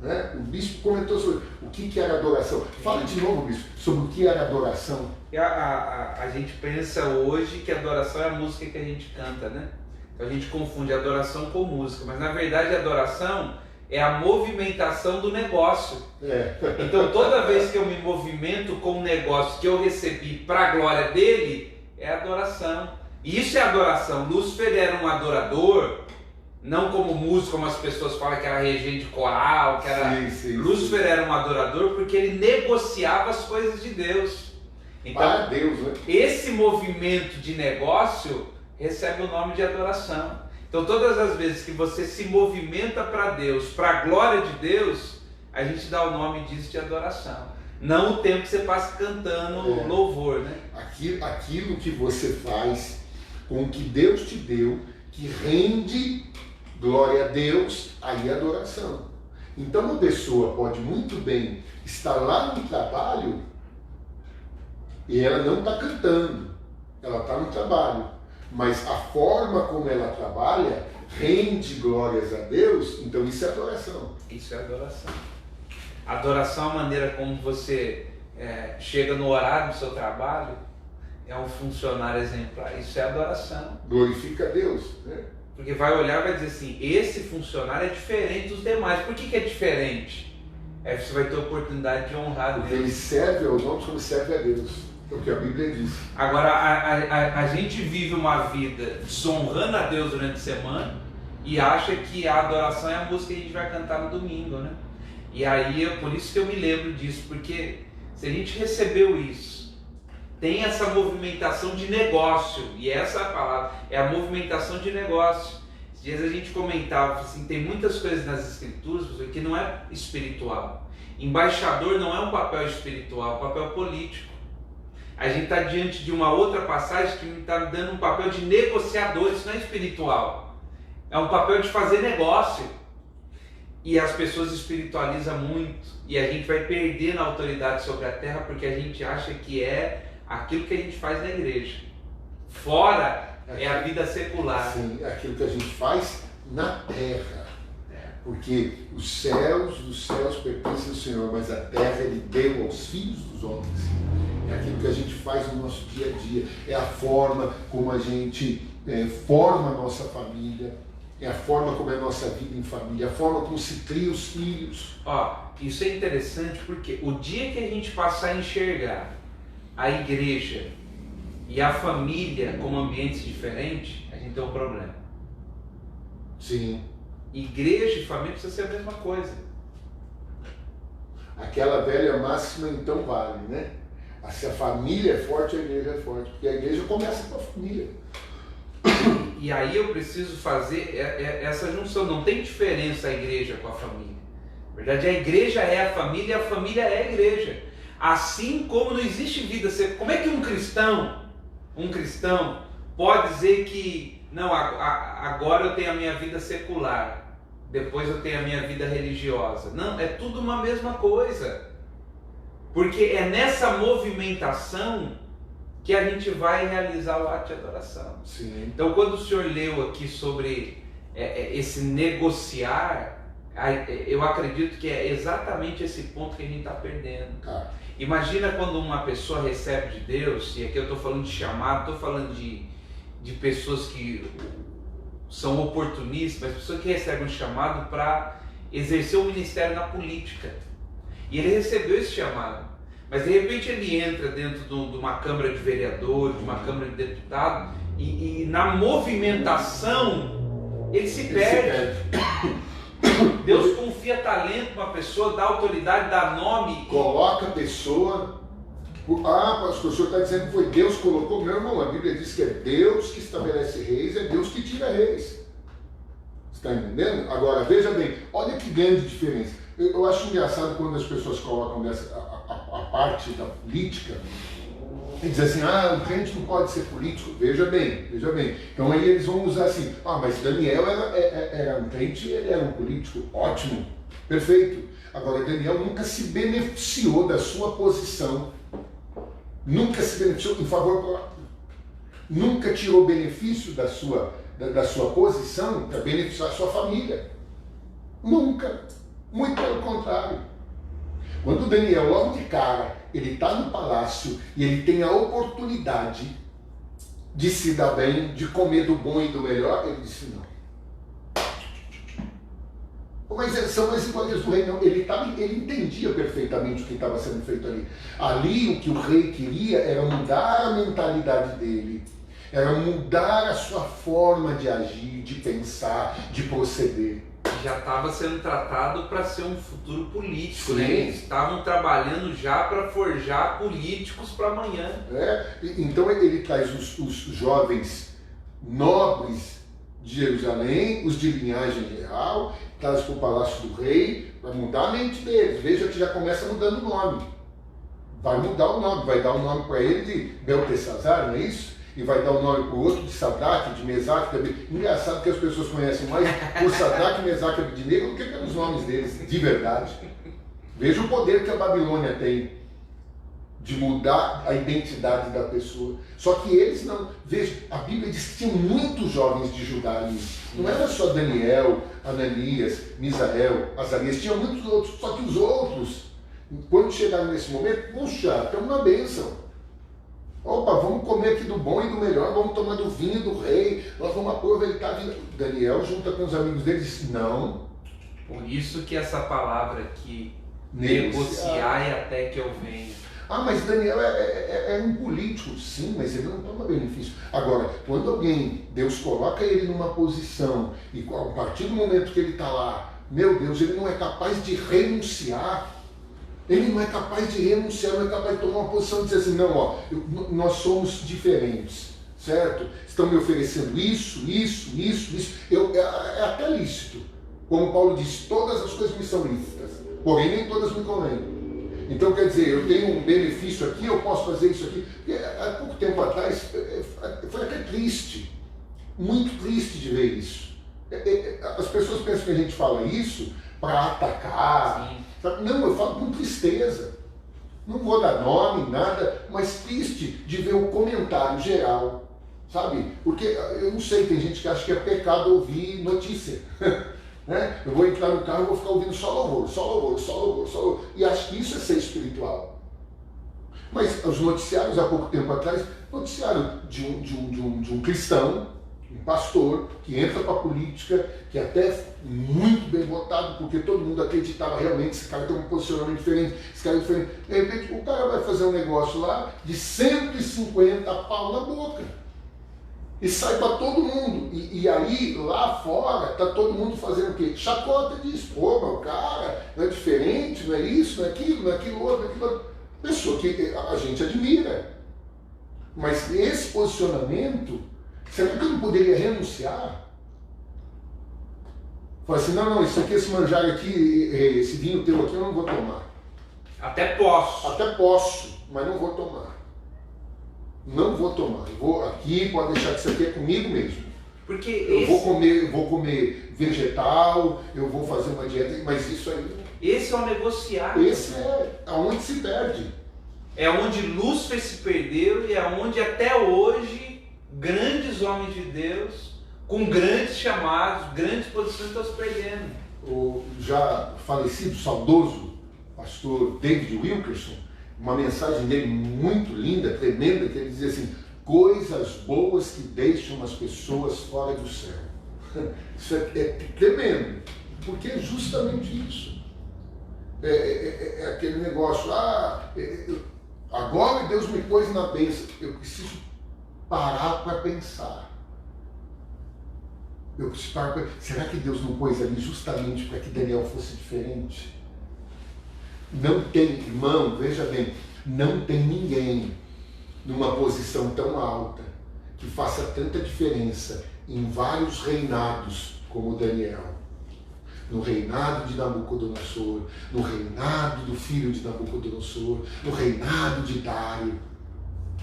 Né? O bispo comentou sobre o que era adoração. Fala de novo, bispo, sobre o que era adoração. A gente pensa hoje que adoração é a música que a gente canta, né? Então a gente confunde adoração com música, mas na verdade a adoração é a movimentação do negócio. Então toda vez que eu me movimento com um negócio que eu recebi para a glória dele, é adoração. E isso é adoração. Lúcifer era um adorador, não como músico, como as pessoas falam que era regente coral, que era... Lúcifer era um adorador porque ele negociava as coisas de Deus. Então, para Deus, né? Esse movimento de negócio recebe o nome de adoração. Então todas as vezes que você se movimenta para Deus, para a glória de Deus, a gente dá o nome disso de adoração. Não o tempo que você passa cantando louvor, né? Aquilo que você faz com o que Deus te deu, que rende glória a Deus, aí é adoração. Então uma pessoa pode muito bem estar lá no trabalho e ela não está cantando, ela está no trabalho. Mas a forma como ela trabalha rende glórias a Deus, então isso é adoração. Isso é adoração. Adoração é a maneira como você chega no horário do seu trabalho, é um funcionário exemplar. Isso é adoração. Glorifica a Deus, né? Porque vai olhar e vai dizer assim, esse funcionário é diferente dos demais. Por que é diferente? Você vai ter a oportunidade de honrar Deus. Porque ele serve aos homens como serve a Deus. É o que a Bíblia diz. Agora, a gente vive uma vida desonrando a Deus durante a semana e acha que a adoração é a música que a gente vai cantar no domingo, né? E aí, por isso que eu me lembro disso, porque se a gente recebeu isso, tem essa movimentação de negócio, e essa é a palavra, é a movimentação de negócio. Esses dias a gente comentava, assim, tem muitas coisas nas escrituras que não é espiritual. Embaixador não é um papel espiritual, é um papel político. A gente está diante de uma outra passagem que me está dando um papel de negociador, isso não é espiritual. É um papel de fazer negócio. E as pessoas espiritualizam muito. E a gente vai perdendo a autoridade sobre a terra porque a gente acha que é aquilo que a gente faz na igreja. Fora é a vida secular. Sim, é aquilo que a gente faz na terra. Porque os céus pertencem ao Senhor, mas a terra Ele deu aos filhos dos homens. É aquilo que a gente faz no nosso dia a dia, é a forma como a gente forma a nossa família, é a forma como é a nossa vida em família, é a forma como se cria os filhos. Isso é interessante porque o dia que a gente passar a enxergar a igreja e a família como ambientes diferentes, a gente tem um problema. Sim. Igreja e família precisa ser a mesma coisa. Aquela velha máxima então vale, né? Se a família é forte, a igreja é forte. Porque a igreja começa com a família. E aí eu preciso fazer essa junção. Não tem diferença a igreja com a família. Na verdade, a igreja é a família e a família é a igreja. Assim como não existe vida secular. Como é que um cristão pode dizer que não, agora eu tenho a minha vida secular, depois eu tenho a minha vida religiosa? Não, é tudo uma mesma coisa. Porque é nessa movimentação que a gente vai realizar o ato de adoração. Sim. Então, quando o senhor leu aqui sobre esse negociar, eu acredito que é exatamente esse ponto que a gente está perdendo. Imagina quando uma pessoa recebe de Deus, e aqui eu estou falando de chamado, estou falando de pessoas que são oportunistas, mas pessoas que recebem um chamado para exercer o ministério na política. E ele recebeu esse chamado. Mas de repente ele entra dentro de uma Câmara de Vereadores, de uma Câmara de Deputados, e na movimentação ele se perde. Deus confia talento numa pessoa, dá autoridade, dá nome. Coloca a pessoa. Pastor, o senhor está dizendo que foi Deus que colocou? Meu irmão, a Bíblia diz que é Deus que estabelece reis, é Deus que tira reis. Você está entendendo? Agora, veja bem, olha que grande diferença. Eu acho engraçado quando as pessoas colocam a parte da política e dizem assim, o crente não pode ser político. Veja bem. Então aí eles vão usar assim, mas Daniel era um crente, ele era um político. Ótimo, perfeito. Agora, Daniel nunca se beneficiou da sua posição, nunca se beneficiou em favor próprio, nunca tirou benefício da sua posição para beneficiar a sua família. Nunca. Muito pelo contrário. Quando Daniel, logo de cara, ele está no palácio e ele tem a oportunidade de se dar bem, de comer do bom e do melhor, ele disse não. Mas são as iguarias do rei, não. Ele entendia perfeitamente o que estava sendo feito ali. Ali o que o rei queria era mudar a mentalidade dele, era mudar a sua forma de agir, de pensar, de proceder. Já estava sendo tratado para ser um futuro político, Sim. né? Eles estavam trabalhando já para forjar políticos para amanhã. Então ele traz os jovens nobres de Jerusalém, os de linhagem real, traz para o palácio do rei, para mudar a mente deles. Veja que já começa mudando o nome. Vai mudar o nome, vai dar o nome para ele de Beltesazar, não é isso? E vai dar o nome para o outro de Sadraque, de Mesaque, também. Engraçado que as pessoas conhecem mais por Sadraque, Mesaque e Abednego do que pelos nomes deles, de verdade. Veja o poder que a Babilônia tem de mudar a identidade da pessoa. Só que eles não. Veja, a Bíblia diz que tinham muitos jovens de Judá ali. Não era só Daniel, Ananias, Misael, Azarias, tinha muitos outros. Só que os outros, quando chegaram nesse momento, puxa, estamos na bênção. Opa, vamos comer aqui do bom e do melhor, vamos tomar do vinho do rei, nós vamos aproveitar a vida. Daniel, junto com os amigos dele, disse, não. Por isso que essa palavra aqui, negociar e até que eu venha. Mas Daniel é um político, sim, mas ele não toma benefício. Agora, quando Deus coloca ele numa posição, e a partir do momento que ele está lá, meu Deus, ele não é capaz de renunciar. Ele não é capaz de renunciar, não é capaz de tomar uma posição e dizer assim, não, nós somos diferentes, certo? Estão me oferecendo isso. É até lícito. Como Paulo diz, todas as coisas me são lícitas, porém nem todas me convêm. Então, quer dizer, eu tenho um benefício aqui, eu posso fazer isso aqui. Há pouco tempo atrás, foi até triste, muito triste de ver isso. As pessoas pensam que a gente fala isso para atacar. Sim. Não, eu falo com tristeza. Não vou dar nome, nada, mas triste de ver o comentário geral, sabe? Porque, eu não sei, tem gente que acha que é pecado ouvir notícia. Né? Eu vou entrar no carro e vou ficar ouvindo só louvor. E acho que isso é ser espiritual. Mas os noticiários, há pouco tempo atrás, noticiário de um cristão, um pastor, que entra para a política, que até muito bem votado, porque todo mundo acreditava realmente que esse cara tem um posicionamento diferente, esse cara é diferente. De repente, o cara vai fazer um negócio lá de 150 pau na boca. E sai para todo mundo. E aí, lá fora, está todo mundo fazendo o quê? Chacota disso. Pô, mas o cara não é diferente, não é isso, não é aquilo, não é aquilo outro, não é aquilo outro. Pessoa que a gente admira. Mas esse posicionamento, será que eu não poderia renunciar? Fala assim, não, isso aqui, esse manjar aqui, esse vinho teu aqui eu não vou tomar. Até posso, mas não vou tomar. Não vou tomar. Eu vou aqui, pode deixar que isso aqui é comigo mesmo. Porque eu vou comer vegetal, eu vou fazer uma dieta, mas isso aí... Esse é o negociar. Esse é aonde se perde. É onde Lúcifer se perdeu e é onde até hoje grandes homens de Deus, com grandes chamados, grandes posições, estão se perdendo. O já falecido, saudoso pastor David Wilkerson, uma mensagem dele muito linda, tremenda, que ele dizia assim, coisas boas que deixam as pessoas fora do céu. Isso é tremendo, porque é justamente isso. É aquele negócio, agora Deus me pôs na bênção. Eu preciso parar para pensar. Eu preciso parar para... Será que Deus não pôs ali justamente para que Daniel fosse diferente? Não tem, irmão, veja bem, não tem ninguém numa posição tão alta que faça tanta diferença em vários reinados como Daniel. No reinado de Nabucodonosor, no reinado do filho de Nabucodonosor, no reinado de Dário,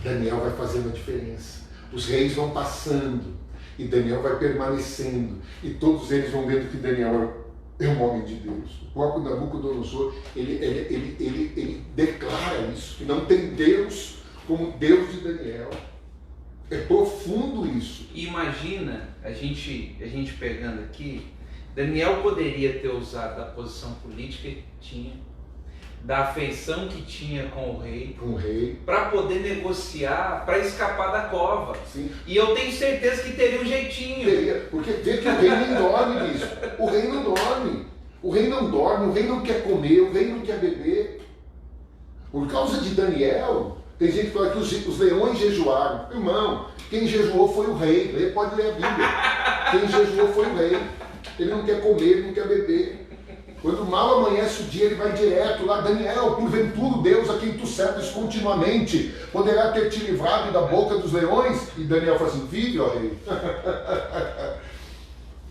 Daniel vai fazendo a diferença. Os reis vão passando e Daniel vai permanecendo, e todos eles vão vendo que Daniel é um homem de Deus. O próprio Nabucodonosor, ele declara isso, que não tem Deus como Deus de Daniel. É profundo isso. Imagina a gente pegando aqui, Daniel poderia ter usado da posição política que tinha, da afeição que tinha com o rei, para poder negociar, para escapar da cova. Sim. E eu tenho certeza que teria um jeitinho. Teria, porque vê que o rei nem dorme nisso. O rei não dorme. O rei não dorme, o rei não quer comer, o rei não quer beber. Por causa de Daniel, tem gente que fala que os leões jejuaram. Irmão, quem jejuou foi o rei. Ele pode ler a Bíblia. Quem jejuou foi o rei. Ele não quer comer, ele não quer beber. Quando mal amanhece o dia, ele vai direto lá. Daniel, porventura Deus a quem tu serves continuamente poderá ter te livrado da boca dos leões? E Daniel fala assim, vive, ó rei.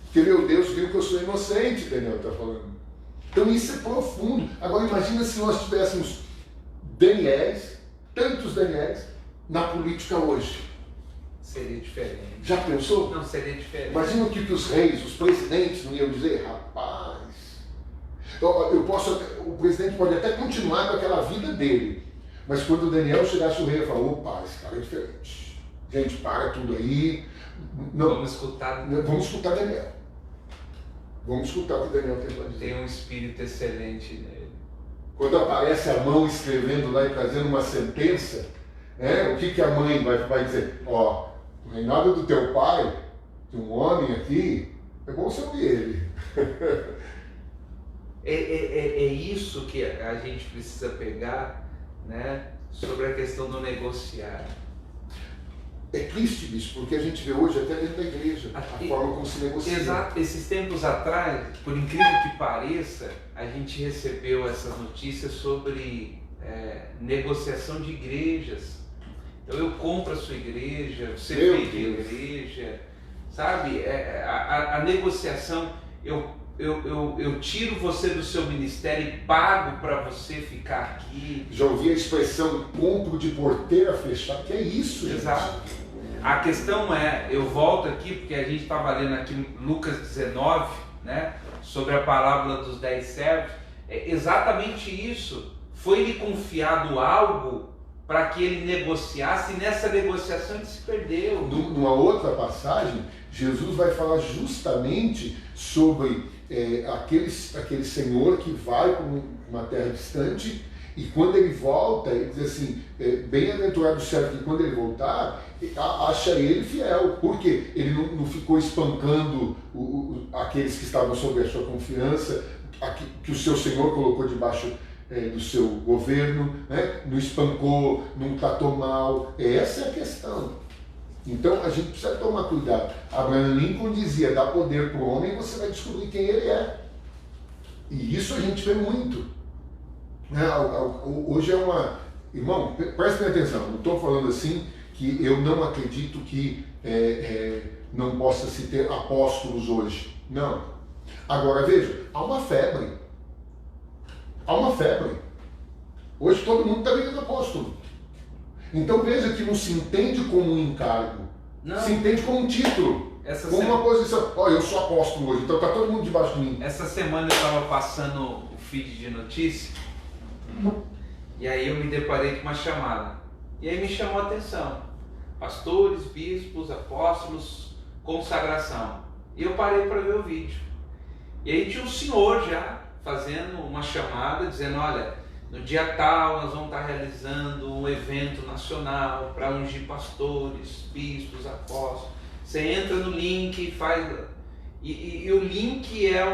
Porque meu Deus viu que eu sou inocente, Daniel está falando. Então isso é profundo. Agora imagina se nós tivéssemos Daniéis, tantos Daniéis, na política hoje. Seria diferente. Já pensou? Não, seria diferente. Imagina o que os reis, os presidentes não iam dizer, rapaz. O presidente pode até continuar com aquela vida dele, mas quando o Daniel chegasse o rei ia falar, opa, esse cara é diferente. Gente, para tudo aí. Não, vamos escutar Daniel. Vamos escutar o que Daniel tem para dizer. Tem um espírito excelente nele. Quando aparece a mão escrevendo lá e trazendo uma sentença, o que a mãe vai dizer? Ó, o reinado do teu pai, de um homem aqui, é bom você ouvir ele. É isso que a gente precisa pegar, né, sobre a questão do negociar. É triste isso, porque a gente vê hoje até dentro da igreja a forma como se negocia. Exato. Esses tempos atrás, por incrível que pareça, a gente recebeu essas notícias sobre negociação de igrejas. Então eu compro a sua igreja, você vende a igreja, sabe? A negociação, eu tiro você do seu ministério e pago para você ficar aqui. Já ouvi a expressão compro de porteira fechada, que é isso, gente. Exato. A questão eu volto aqui porque a gente estava lendo aqui Lucas 19, né, sobre a parábola dos 10 servos. É exatamente isso. Foi-lhe confiado algo para que ele negociasse, e nessa negociação ele se perdeu. Numa outra passagem, Jesus vai falar justamente sobre aquele senhor que vai para uma terra distante, e quando ele volta, ele diz assim, bem-aventurado o servo que quando ele voltar, acha ele fiel, porque ele não ficou espancando aqueles que estavam sob a sua confiança, que o seu senhor colocou debaixo do seu governo, né? Não espancou, não tratou mal. Essa é a questão. Então a gente precisa tomar cuidado. Abraham Lincoln dizia, dá poder para o homem e você vai descobrir quem ele é. E isso a gente vê muito. Hoje é uma... Irmão, prestem atenção, não estou falando assim que eu não acredito que não possa se ter apóstolos hoje. Não. Agora veja, há uma febre. Há uma febre. Hoje todo mundo está virando apóstolo. Então veja que não se entende como um encargo, não. Se entende como um título, como uma posição. Olha, eu sou apóstolo hoje, então está todo mundo debaixo de mim. Essa semana eu estava passando o feed de notícia e aí eu me deparei com uma chamada. E aí me chamou a atenção. Pastores, bispos, apóstolos, consagração. E eu parei para ver o vídeo. E aí tinha um senhor já fazendo uma chamada, dizendo, olha, no dia tal nós vamos estar realizando um evento nacional para ungir pastores, bispos, apóstolos. Você entra no link e faz... E o link é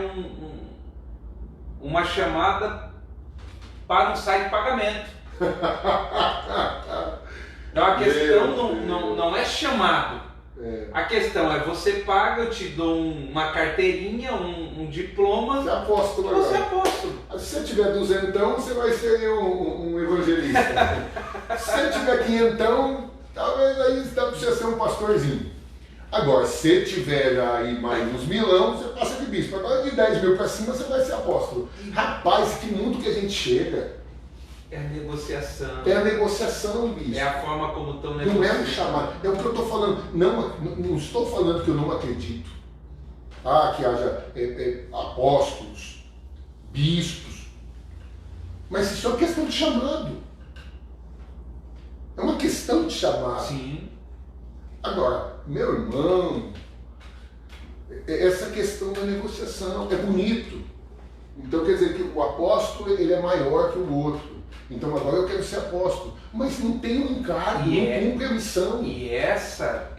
uma chamada para um site de pagamento. Então a questão não é chamado. A questão é, você paga, eu te dou uma carteirinha, um diploma, você é apóstolo agora. Você é apóstolo. Se você tiver 200, você vai ser um evangelista. Se você tiver 500, talvez aí dá para você ser um pastorzinho. Agora, se você tiver aí mais uns 1000, você passa de bispo. Agora de 10 mil para cima, você vai ser apóstolo. Rapaz, que mundo que a gente chega. É a negociação. É a negociação, bicho. É a forma como estão negociando. Não é um chamado. É o que eu estou falando. Não estou falando que eu não acredito. Que haja apóstolos, bispos. Mas isso é uma questão de chamado. É uma questão de chamado. Sim. Agora, meu irmão, essa questão da negociação é bonito. Então quer dizer que o apóstolo ele é maior que o outro. Então agora eu quero ser apóstolo. Mas não tem um encargo, não cumpre a missão. E essa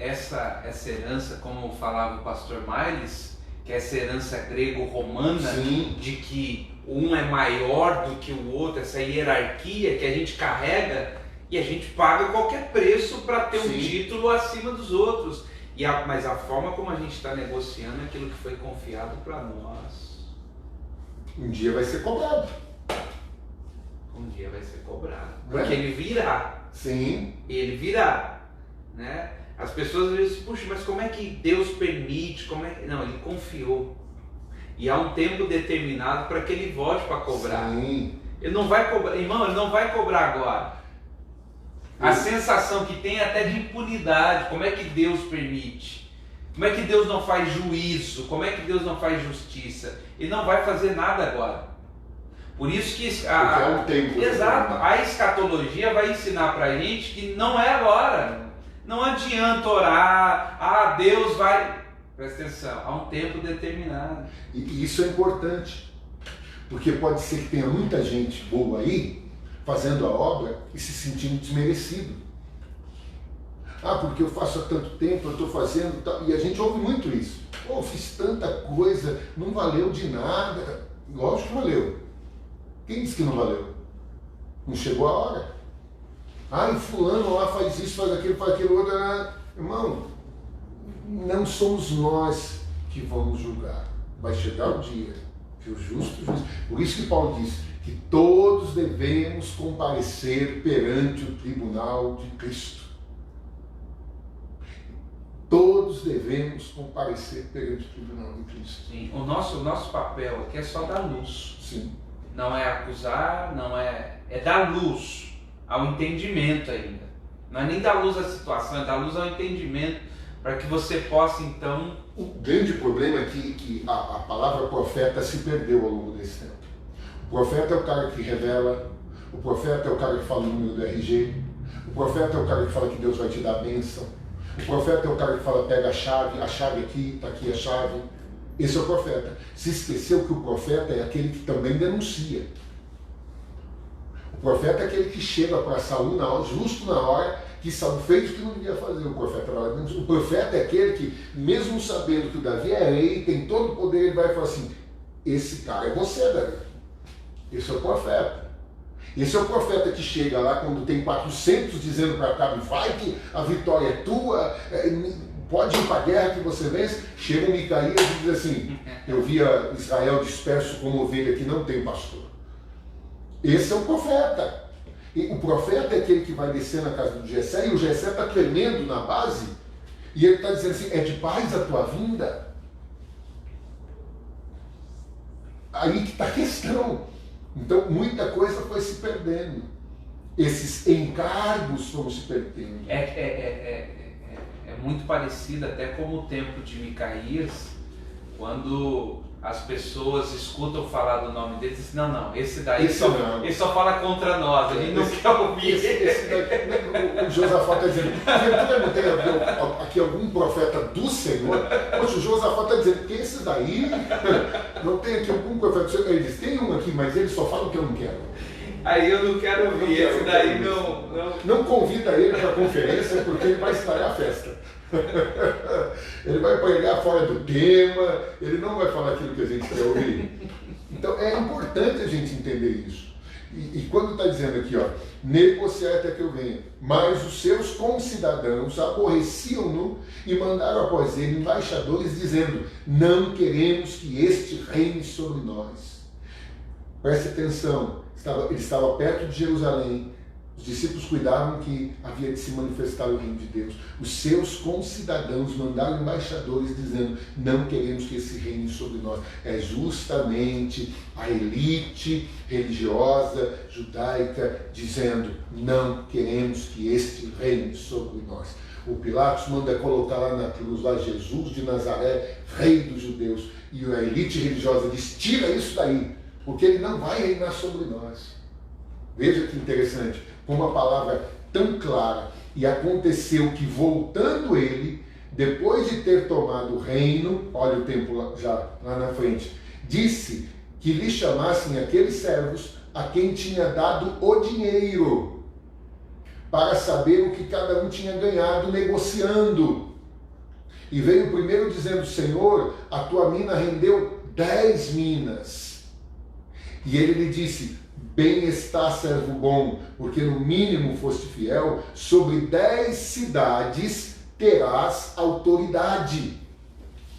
herança, como falava o pastor Miles, que é essa herança grego-romana, de que um é maior do que o outro, essa hierarquia que a gente carrega e a gente paga qualquer preço para ter um título acima dos outros. Mas a forma como a gente está negociando é aquilo que foi confiado para nós. Um dia vai ser cobrado. Um dia vai ser cobrado. Porque ele virá. Sim. Ele virá. Né? As pessoas às vezes, puxa, mas como é que Deus permite? Não, ele confiou. E há um tempo determinado para que ele volte para cobrar. Sim. Ele não vai cobrar, irmão, ele não vai cobrar agora. A sensação que tem até de impunidade, como é que Deus permite? Como é que Deus não faz juízo? Como é que Deus não faz justiça? Ele não vai fazer nada agora. Por isso que exato, a escatologia vai ensinar para a gente que não é agora. Não adianta orar, Deus vai... Presta atenção, há um tempo determinado. E isso é importante, porque pode ser que tenha muita gente boa aí, fazendo a obra e se sentindo desmerecido. Porque eu faço há tanto tempo, eu estou fazendo... E a gente ouve muito isso. Eu fiz tanta coisa, não valeu de nada. Lógico que valeu. Quem disse que não valeu? Não chegou a hora. E fulano lá faz isso, faz aquilo outro. Irmão, não somos nós que vamos julgar. Vai chegar o dia que o justo juiz... Por isso que Paulo diz que todos devemos comparecer perante o tribunal de Cristo. Todos devemos comparecer perante o tribunal de Cristo. Sim. O nosso papel aqui é só dar luz. Sim. Não é acusar, não é dar luz ao entendimento ainda. Não é nem dar luz à situação, é dar luz ao entendimento, para que você possa então... O grande problema é que a palavra profeta se perdeu ao longo desse tempo. O profeta é o cara que revela, o profeta é o cara que fala o número do RG, o profeta é o cara que fala que Deus vai te dar a bênção, o profeta é o cara que fala pega a chave aqui, está aqui a chave. Esse é o profeta. Se esqueceu que o profeta é aquele que também denuncia. O profeta é aquele que chega para Saul justo na hora que Saul fez o que não devia fazer. O profeta é aquele que, mesmo sabendo que o Davi é rei, tem todo o poder, ele vai falar assim, esse cara é você, Davi. Esse é o profeta. Esse é o profeta que chega lá quando tem 400 dizendo para Acabe, vai que a vitória é tua, pode ir para a guerra que você vence. Chega o Micaías e diz assim, eu via Israel disperso como ovelha que não tem pastor. Esse é o profeta. E o profeta é aquele que vai descer na casa do Jessé, e o Jessé está tremendo na base, e ele está dizendo assim, é de paz a tua vinda? Aí que está a questão. Então, muita coisa foi se perdendo. Esses encargos foram se perdendo. É muito parecido até como o tempo de Micaías, quando as pessoas escutam falar do nome dele e dizem, não, esse daí ele só fala contra nós, a gente não quer ouvir. O Josafá está dizendo, não tem aqui algum profeta do Senhor? Poxa, o Josafá está dizendo, que esses daí, não tem aqui algum profeta do Senhor? Ele diz, tem um aqui, mas ele só fala o que eu não quero. Aí eu não quero ouvir, esse daí não convida ele para a conferência, porque ele vai estragar a festa. Ele vai pregar fora do tema, ele não vai falar aquilo que a gente quer ouvir. Então é importante a gente entender isso. E quando está dizendo aqui, ó, negociar até que eu venha, mas os seus concidadãos aborreciam-no e mandaram após ele embaixadores dizendo, não queremos que este reine sobre nós. Preste atenção, ele estava perto de Jerusalém, os discípulos cuidavam que havia de se manifestar o reino de Deus. Os seus concidadãos mandaram embaixadores dizendo, não queremos que esse reine sobre nós. É justamente a elite religiosa judaica dizendo, não queremos que este reine sobre nós. O Pilatos manda colocar lá na cruz, lá Jesus de Nazaré, rei dos judeus. E a elite religiosa diz, tira isso daí, porque ele não vai reinar sobre nós. Veja que interessante, com uma palavra tão clara, e aconteceu que voltando ele, depois de ter tomado o reino, olha o tempo já lá na frente, disse que lhe chamassem aqueles servos a quem tinha dado o dinheiro, para saber o que cada um tinha ganhado negociando. E veio o primeiro dizendo, Senhor, a tua mina rendeu 10 minas. E ele lhe disse, bem está, servo bom, porque no mínimo foste fiel, sobre 10 cidades terás autoridade.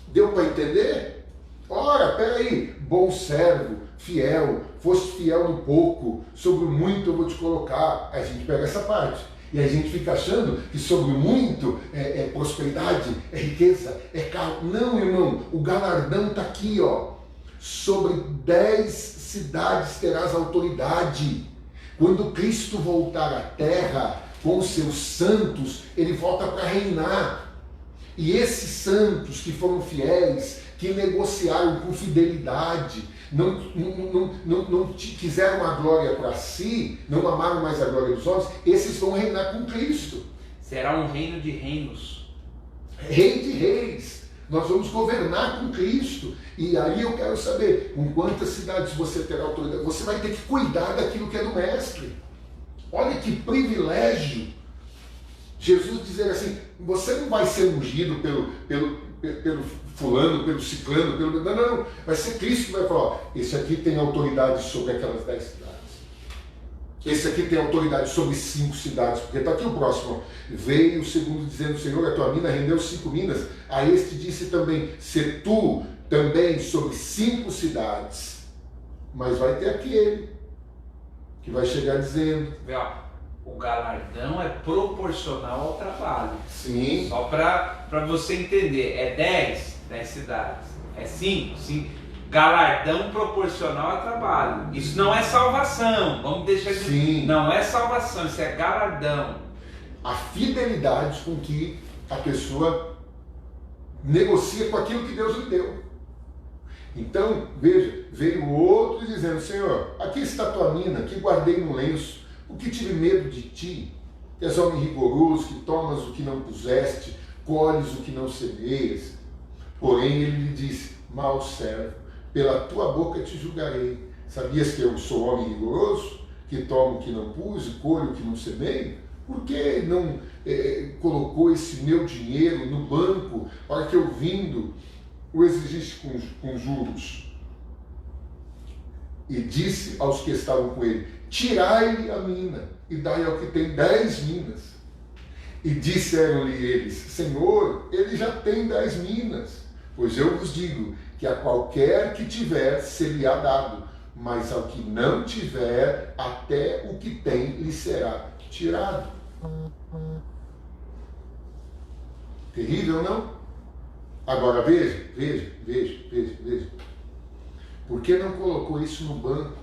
Deu para entender? Ora, peraí, bom servo, fiel, foste fiel no pouco, sobre muito eu vou te colocar. A gente pega essa parte. E a gente fica achando que sobre muito é prosperidade, é riqueza, é carro. Não, irmão, o galardão está aqui, ó. Sobre 10 cidades terás autoridade. Quando Cristo voltar à terra com os seus santos, ele volta para reinar. E esses santos que foram fiéis, que negociaram com fidelidade, não quiseram a glória para si, não amaram mais a glória dos homens, esses vão reinar com Cristo. Será um reino de reinos. Rei de reis. Nós vamos governar com Cristo. E aí eu quero saber, com quantas cidades você terá autoridade? Você vai ter que cuidar daquilo que é do mestre. Olha que privilégio. Jesus dizer assim, você não vai ser ungido pelo fulano, pelo ciclano, não. Vai ser Cristo que vai falar, ó, esse aqui tem autoridade sobre aquelas 10 cidades. Esse aqui tem autoridade sobre 5 cidades, porque está aqui o próximo. Veio o segundo dizendo, Senhor, a tua mina rendeu 5 minas. A este disse também, se tu também sobre 5 cidades. Mas vai ter aquele que vai chegar dizendo. Vê, ó, o galardão é proporcional ao trabalho. Sim. Só para você entender, é 10 cidades. É 5. Galardão proporcional ao trabalho. Isso não é salvação. Vamos deixar de... Sim. Não é salvação, isso é galardão. A fidelidade com que a pessoa negocia com aquilo que Deus lhe deu. Então, veja, veio o outro dizendo, Senhor, aqui está a tua mina, que guardei no lenço, o que tive medo de ti, que és homem rigoroso, que tomas o que não puseste, colhes o que não semeias. Porém, ele lhe disse, mau servo, pela tua boca te julgarei. Sabias que eu sou homem rigoroso, que tomo o que não pus e colho o que não semeio? Por que não colocou esse meu dinheiro no banco para que eu vindo o exigisse com juros? E disse aos que estavam com ele, tirai-lhe a mina e dai ao que tem 10 minas. E disseram-lhe eles, Senhor, ele já tem 10 minas. Pois eu vos digo que a qualquer que tiver, ser-lhe-á dado, mas ao que não tiver, até o que tem lhe será tirado. Terrível, não? Agora veja. Por que não colocou isso no banco?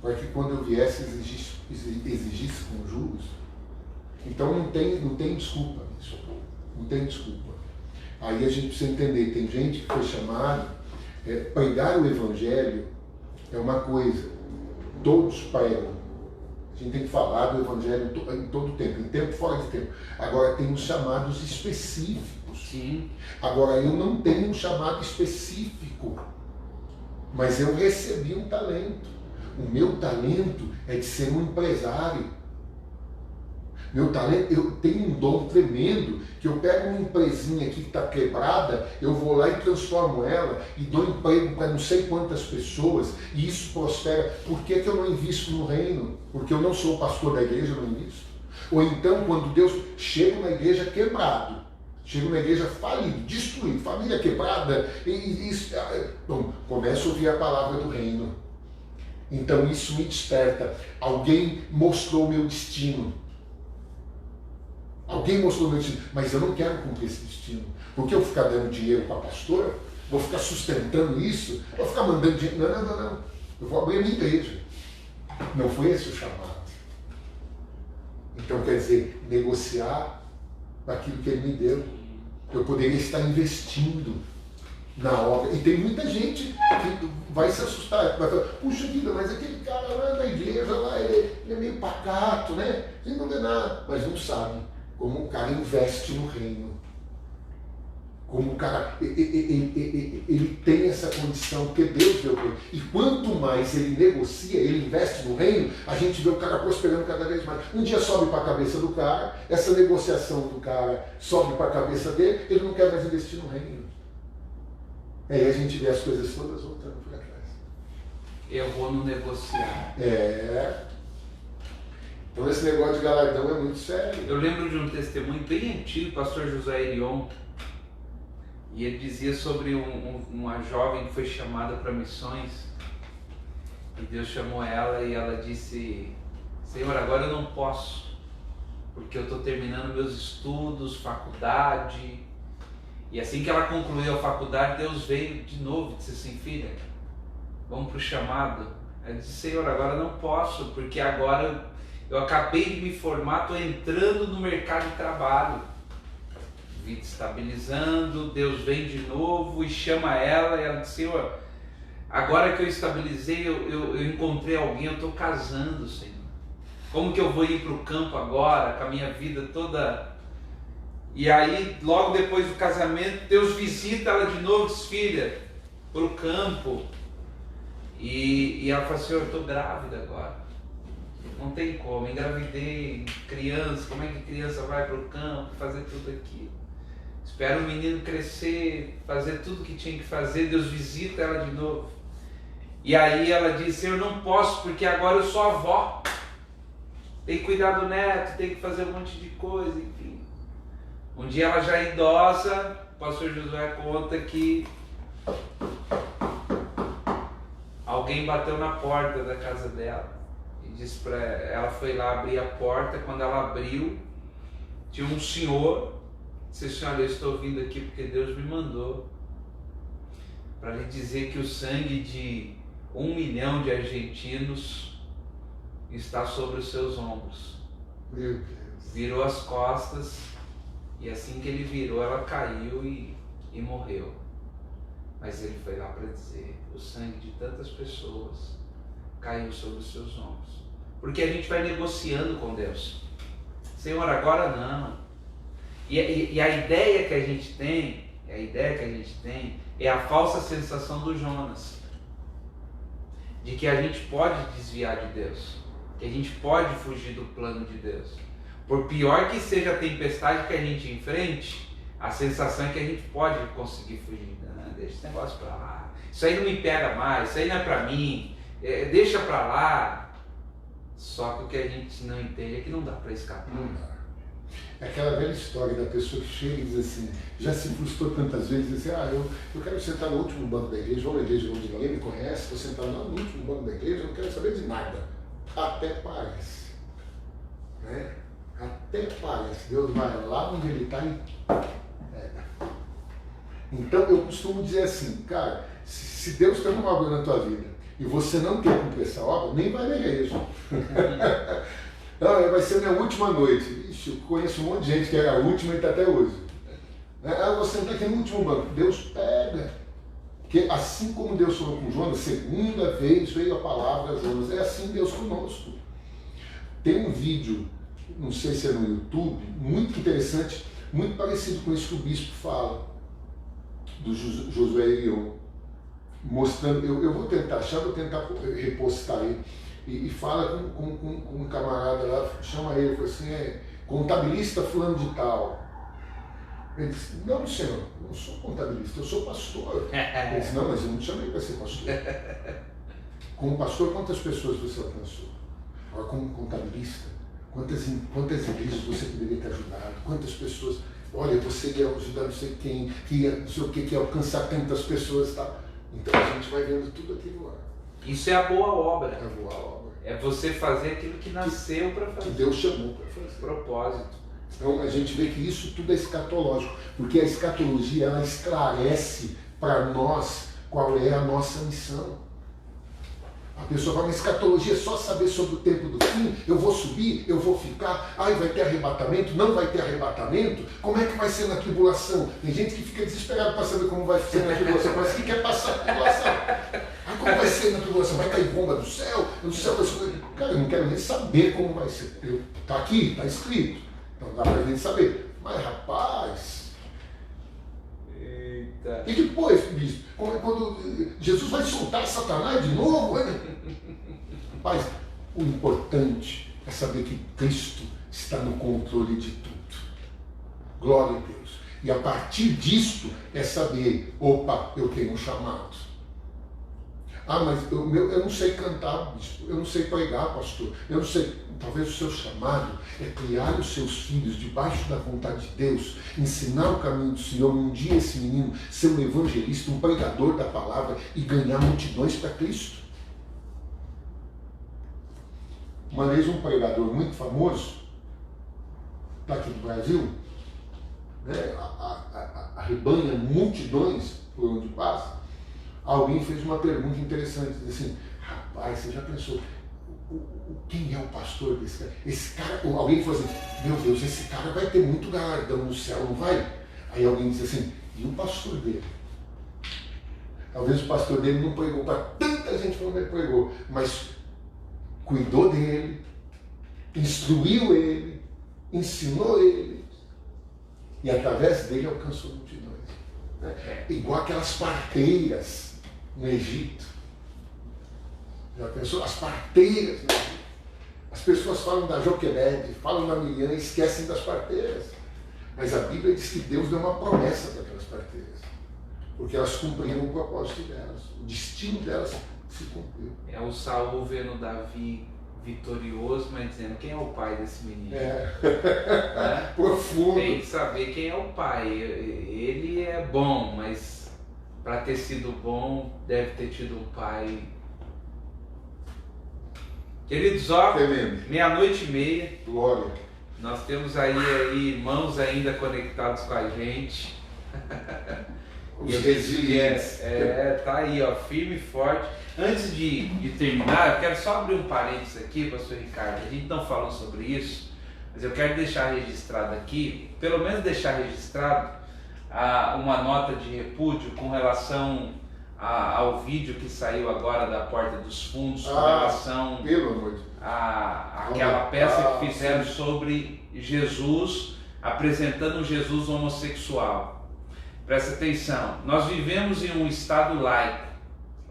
Para que quando eu viesse exigisse com juros? Então não tem desculpa nisso. Não tem desculpa. Aí a gente precisa entender, tem gente que foi chamada, pregar o Evangelho é uma coisa, todos pregam. A gente tem que falar do Evangelho em todo o tempo, em tempo fora de tempo. Agora tem os chamados específicos. Sim. Agora eu não tenho um chamado específico, mas eu recebi um talento. O meu talento é de ser um empresário. Meu talento, eu tenho um dom tremendo, que eu pego uma empresinha aqui que está quebrada, eu vou lá e transformo ela e dou emprego para não sei quantas pessoas e isso prospera. Por que que eu não invisto no reino? Porque eu não sou pastor da igreja, eu não invisto. Ou então, quando Deus chega na igreja quebrado, chega na igreja falido, destruído, família quebrada, bom, começo a ouvir a palavra do reino. Então isso me desperta. Alguém mostrou o meu destino. Alguém mostrou o meu destino. Mas eu não quero cumprir esse destino. Porque eu vou ficar dando dinheiro para pastor? Vou ficar sustentando isso? Vou ficar mandando dinheiro? Não. Eu vou abrir a minha igreja. Não foi esse o chamado. Então quer dizer, negociar aquilo que ele me deu. Eu poderia estar investindo na obra. E tem muita gente que vai se assustar, vai falar, puxa vida, mas aquele cara lá na igreja, lá, ele é meio pacato, né? Ele não vê nada, mas não sabe como o cara investe no reino. Como o cara, ele tem essa condição, porque Deus deu para ele. E quanto mais ele negocia, ele investe no reino, a gente vê o cara prosperando cada vez mais. Um dia sobe para a cabeça do cara, essa negociação do cara sobe para a cabeça dele, ele não quer mais investir no reino. Aí a gente vê as coisas todas voltando para trás. Eu vou no negociar. Então esse negócio de galardão é muito sério. Eu lembro de um testemunho bem antigo, pastor José Erion, e ele dizia sobre uma jovem que foi chamada para missões, e Deus chamou ela e ela disse, Senhor, agora eu não posso, porque eu estou terminando meus estudos, faculdade. E assim que ela concluiu a faculdade, Deus veio de novo e disse assim, filha, vamos para o chamado. Ela disse, Senhor, agora eu não posso, porque agora eu acabei de me formar, estou entrando no mercado de trabalho. Vida estabilizando, Deus vem de novo e chama ela, e ela diz, Senhor, agora que eu estabilizei, eu encontrei alguém, eu estou casando, Senhor. Como que eu vou ir para o campo agora, com a minha vida toda? E aí, logo depois do casamento, Deus visita ela de novo, diz, filha, para o campo. E ela fala, Senhor, eu estou grávida agora. Não tem como, engravidei, criança, como é que criança vai para o campo, fazer tudo aquilo? Espera o menino crescer, fazer tudo que tinha que fazer, Deus visita ela de novo. E aí ela diz, Senhor, eu não posso, porque agora eu sou avó. Tem que cuidar do neto, tem que fazer um monte de coisa, enfim. Um dia ela já idosa, o pastor Josué conta que alguém bateu na porta da casa dela. E disse para ela, foi lá abrir a porta, quando ela abriu, tinha um senhor. Disse, olha, eu estou vindo aqui porque Deus me mandou para lhe dizer que o sangue de 1 milhão de argentinos está sobre os seus ombros. Meu Deus. Virou as costas e assim que ele virou, ela caiu e morreu. Mas ele foi lá para dizer, o sangue de tantas pessoas caiu sobre os seus ombros. Porque a gente vai negociando com Deus. Senhor, agora não. E a ideia que a gente tem, é a falsa sensação do Jonas. De que a gente pode desviar de Deus. Que a gente pode fugir do plano de Deus. Por pior que seja a tempestade que a gente enfrente, a sensação é que a gente pode conseguir fugir. Não, deixa esse negócio pra lá. Isso aí não me pega mais, isso aí não é pra mim. Deixa pra lá. Só que o que a gente não entende é que não dá pra escapar. Não dá. É aquela velha história da pessoa que chega e diz assim, já se frustrou tantas vezes, diz assim, eu quero sentar no último banco da igreja, ou na igreja onde ninguém me conhece, estou sentado lá no último banco da igreja, eu não quero saber de nada. Até parece. Né? Até parece. Deus vai lá onde ele está e pega. Então eu costumo dizer assim, cara, se Deus tem uma obra na tua vida e você não quer cumprir essa obra, nem vai na igreja. Não, vai ser minha última noite. Ixi, eu conheço um monte de gente que era a última e está até hoje. Você não está aqui no último banco. Deus pega. Porque assim como Deus falou com Jonas, segunda vez veio a palavra a Jonas. É assim Deus conosco. Tem um vídeo, não sei se é no YouTube, muito interessante, muito parecido com isso que o bispo fala, do Josué Erion. Mostrando, eu vou tentar achar, vou tentar repostar aí. E fala com um camarada lá, chama ele, fala assim, contabilista fulano de tal. Ele disse, não, senhor, eu não sou contabilista, eu sou pastor. Ele disse, não, mas eu não te chamei para ser pastor. Como pastor, quantas pessoas você alcançou? Agora, como contabilista, quantas igrejas você poderia ter ajudado? Quantas pessoas? Olha, você ia ajudar não sei quem, que ia não sei o que, ia alcançar tantas pessoas e tal. Então a gente vai vendo tudo aquilo lá. Isso é a boa obra. É a boa obra. É você fazer aquilo que nasceu para fazer. Que Deus chamou para fazer. Propósito. Então a gente vê que isso tudo é escatológico, porque a escatologia ela esclarece para nós qual é a nossa missão. A pessoa fala, mas escatologia é só saber sobre o tempo do fim, eu vou subir, eu vou ficar, vai ter arrebatamento, não vai ter arrebatamento, como é que vai ser na tribulação? Tem gente que fica desesperada para saber como vai ser na tribulação, parece que quer passar a tribulação. Como vai ser na tribulação? Vai cair bomba do céu? Do céu vai ser... Cara, eu não quero nem saber como vai ser. Está aqui, está escrito, então dá para a gente saber. Mas rapaz... Eita. E depois, bispo, quando Jesus vai soltar Satanás de novo, rapaz, o importante é saber que Cristo está no controle de tudo. Glória a Deus. E a partir disto é saber, opa, eu tenho um chamado. Mas eu não sei cantar, bispo, eu não sei pregar, pastor, eu não sei. Talvez o seu chamado é criar os seus filhos debaixo da vontade de Deus, ensinar o caminho do Senhor, um dia esse menino ser um evangelista, um pregador da palavra e ganhar multidões para Cristo. Uma vez um pregador muito famoso, daqui do Brasil, né, arrebanha multidões por onde passa, alguém fez uma pergunta interessante, disse assim, rapaz, você já pensou, quem é o pastor desse cara? Esse cara, alguém falou assim, meu Deus, esse cara vai ter muito galardão no céu, não vai? Aí alguém disse assim, e o pastor dele? Talvez o pastor dele não pregou para tanta gente como ele pregou, mas cuidou dele, instruiu ele, ensinou ele, e através dele alcançou multidões. Igual aquelas parteiras no Egito. Já pensou? As parteiras no Egito. As pessoas falam da Joquebede, falam da Miriam e esquecem das parteiras. Mas a Bíblia diz que Deus deu uma promessa para aquelas parteiras. Porque elas cumpriram o propósito delas. O destino delas se cumpriu. É o Saul vendo Davi vitorioso, mas dizendo, quem é o pai desse menino? Né? Profundo. Tem que saber quem é o pai. Ele é bom, mas para ter sido bom, deve ter tido um pai. Queridos, ó, 00:30. Glória. Nós temos aí irmãos ainda conectados com a gente. Os resilientes. Tá aí, ó, firme e forte. Antes de terminar, eu quero só abrir um parênteses aqui, pastor Ricardo. A gente não falou sobre isso, mas eu quero deixar registrado aqui, pelo menos deixar registrado uma nota de repúdio com relação ao vídeo que saiu agora da Porta dos Fundos, com relação àquela peça que fizeram sobre Jesus, apresentando um Jesus homossexual. Presta atenção, nós vivemos em um estado laico,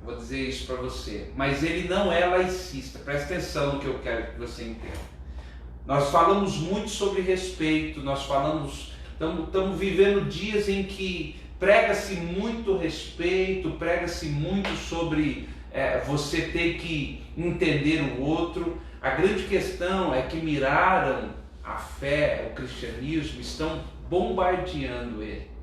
vou dizer isso para você, mas ele não é laicista. Presta atenção no que eu quero que você entenda. Nós falamos muito sobre respeito, estamos vivendo dias em que prega-se muito respeito, prega-se muito sobre você ter que entender o outro. A grande questão é que miraram a fé, o cristianismo, estão bombardeando ele.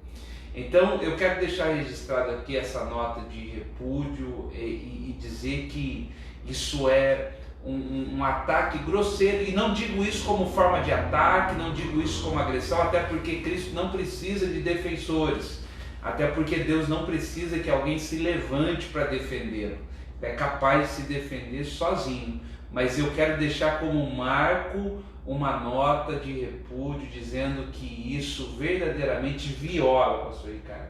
Então eu quero deixar registrado aqui essa nota de repúdio e dizer que isso é um ataque grosseiro, e não digo isso como forma de ataque, não digo isso como agressão, até porque Cristo não precisa de defensores, até porque Deus não precisa que alguém se levante para defendê-lo, é capaz de se defender sozinho. Mas eu quero deixar como marco uma nota de repúdio dizendo que isso verdadeiramente viola, pastor Ricardo,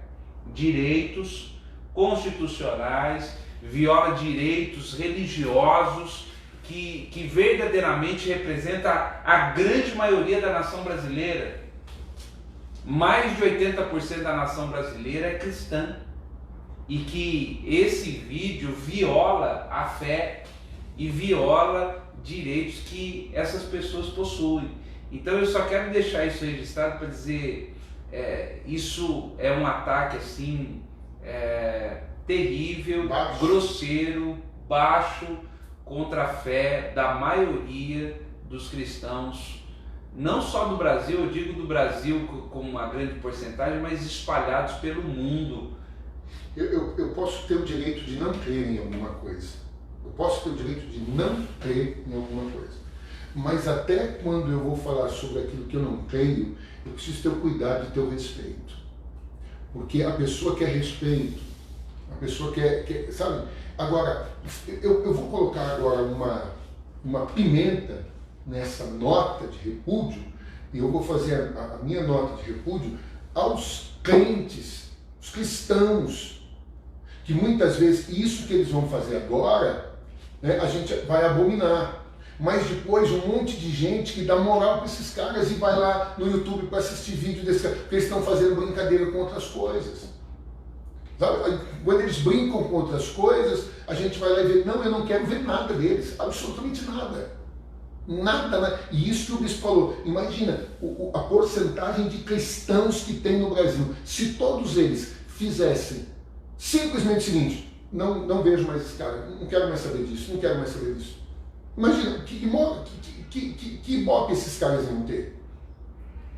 direitos constitucionais, viola direitos religiosos que verdadeiramente representa a grande maioria da nação brasileira. Mais de 80% da nação brasileira é cristã, e que esse vídeo viola a fé e viola direitos que essas pessoas possuem. Então eu só quero deixar isso registrado para dizer, isso é um ataque assim, terrível, Baixo. grosseiro, baixo, contra a fé da maioria dos cristãos, não só do Brasil, eu digo do Brasil como uma grande porcentagem, mas espalhados pelo mundo. Eu posso ter o direito de não crer em alguma coisa. Eu posso ter o direito de não crer em alguma coisa. Mas até quando eu vou falar sobre aquilo que eu não creio, eu preciso ter o cuidado de ter o respeito. Porque a pessoa quer respeito, a pessoa quer sabe? Agora, eu vou colocar agora uma pimenta nessa nota de repúdio, e eu vou fazer a minha nota de repúdio aos crentes, os cristãos, que muitas vezes isso que eles vão fazer agora, né, a gente vai abominar. Mas depois um monte de gente que dá moral para esses caras e vai lá no YouTube para assistir vídeo desses caras, porque eles estão fazendo brincadeira com outras coisas. Sabe? Quando eles brincam com outras coisas, a gente vai lá e vê, não, eu não quero ver nada deles, absolutamente nada. Nada, né? E isso que o bispo falou, imagina a porcentagem de cristãos que tem no Brasil. Se todos eles fizessem simplesmente o seguinte, não vejo mais esse cara, não quero mais saber disso, não quero mais saber disso. Imagina, que ibope esses caras iam ter.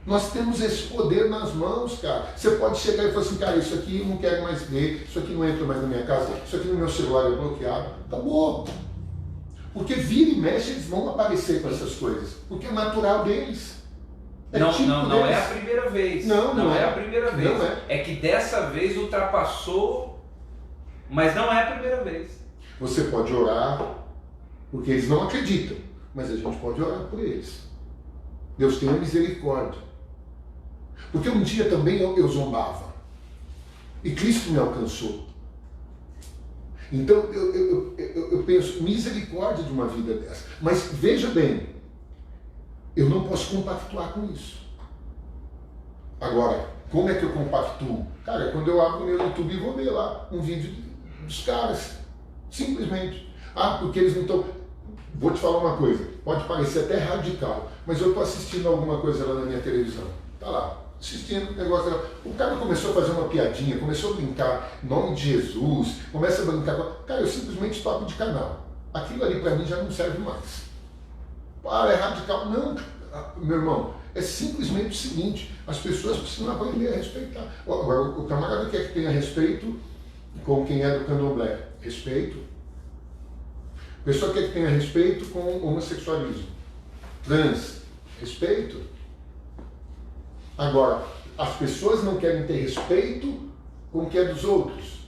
Nós temos esse poder nas mãos, cara. Você pode chegar e falar assim, cara, isso aqui eu não quero mais ver, isso aqui não entra mais na minha casa, isso aqui no meu celular é bloqueado. Acabou. Porque vira e mexe, eles vão aparecer com essas coisas. Porque é natural deles. Não é a primeira vez. Não é a primeira vez. Não é. É que dessa vez ultrapassou, mas não é a primeira vez. Você pode orar, porque eles não acreditam, mas a gente pode orar por eles. Deus tenha misericórdia. Porque um dia também eu zombava. E Cristo me alcançou. Então eu penso, misericórdia de uma vida dessa. Mas veja bem, eu não posso compactuar com isso. Agora, como é que eu compactuo? Cara, quando eu abro meu YouTube e vou ver lá um vídeo dos caras. Simplesmente. Porque eles não estão... Vou te falar uma coisa, pode parecer até radical, mas eu estou assistindo alguma coisa lá na minha televisão. Tá lá, assistindo o negócio lá. O cara começou a fazer uma piadinha, começou a brincar em nome de Jesus, começa a brincar com... Cara, eu simplesmente toco de canal. Aquilo ali para mim já não serve mais. É radical. Não, meu irmão, é simplesmente o seguinte, as pessoas precisam aprender a respeitar. Agora, o camarada quer que tenha respeito com quem é do candomblé. Respeito. A pessoa quer que tenha respeito com o homossexualismo. Trans, respeito. Agora, as pessoas não querem ter respeito com o que é dos outros.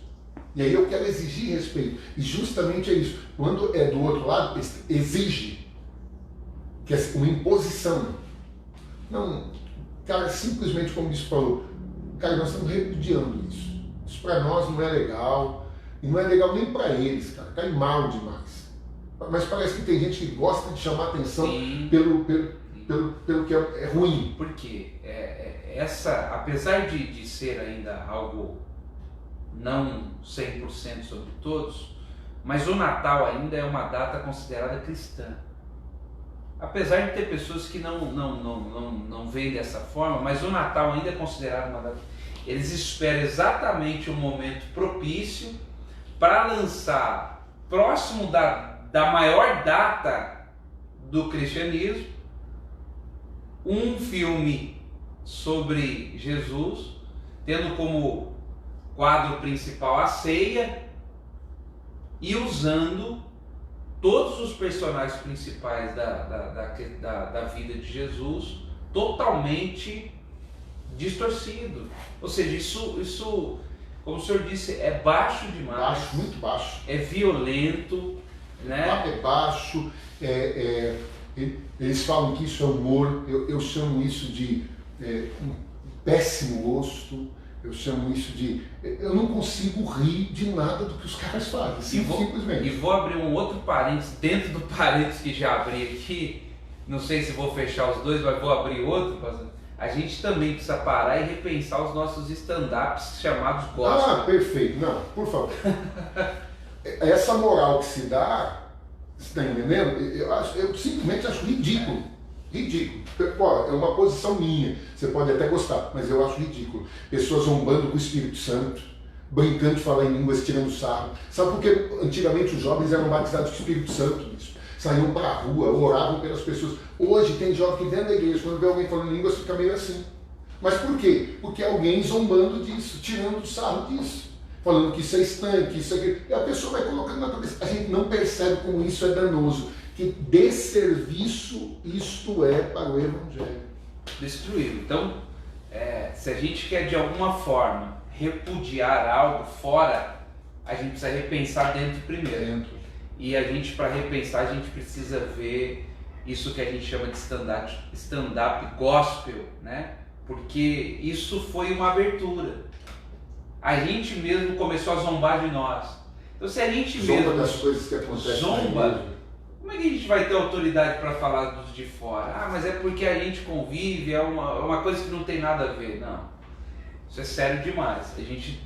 E aí eu quero exigir respeito. E justamente é isso. Quando é do outro lado, exige. Que é uma imposição. Não, cara, simplesmente como isso falou, cara, nós estamos repudiando isso. Isso para nós não é legal. E não é legal nem para eles, cara. Cai mal demais. Mas parece que tem gente que gosta de chamar atenção pelo que é ruim. Porque apesar de ser ainda algo não 100% sobre todos, mas o Natal ainda é uma data considerada cristã. Apesar de ter pessoas que não veem dessa forma, mas o Natal ainda é considerado uma data. Eles esperam exatamente o momento propício para lançar próximo da maior data do cristianismo, um filme sobre Jesus, tendo como quadro principal a ceia e usando todos os personagens principais da vida de Jesus totalmente distorcido. Ou seja, isso, como o senhor disse, é baixo demais. Baixo, muito baixo. É violento. Né? É baixo, eles falam que isso é humor, eu chamo isso de um péssimo gosto, eu chamo isso de... Eu não consigo rir de nada do que os caras fazem, simplesmente. E vou abrir um outro parênteses, dentro do parênteses que já abri aqui, não sei se vou fechar os dois, mas vou abrir outro. A gente também precisa parar e repensar os nossos stand-ups chamados gospel. Perfeito, não, por favor. Essa moral que se dá, você está entendendo? Eu simplesmente acho ridículo. Ridículo. Pô, é uma posição minha, você pode até gostar, mas eu acho ridículo. Pessoas zombando com o Espírito Santo, brincando de falar em línguas, tirando sarro. Sabe por que antigamente os jovens eram batizados com o Espírito Santo? Isso. Saíam para a rua, oravam pelas pessoas. Hoje tem jovem que dentro da igreja, quando vê alguém falando em línguas, fica meio assim. Mas por quê? Porque alguém zombando disso, tirando sarro disso. Falando que isso é estanque, isso é aquilo. E a pessoa vai colocando na cabeça. A gente não percebe como isso é danoso. Que desserviço isto é para o Evangelho. Destruído. Então, se a gente quer de alguma forma repudiar algo fora, a gente precisa repensar dentro primeiro. E a gente, para repensar, a gente precisa ver isso que a gente chama de stand-up gospel, né? Porque isso foi uma abertura. A gente mesmo começou a zombar de nós. Então, se a gente mesmo das coisas que acontecem zomba, como é que a gente vai ter autoridade para falar dos de fora? Ah, mas é porque a gente convive, é uma coisa que não tem nada a ver. Não, isso é sério demais. A gente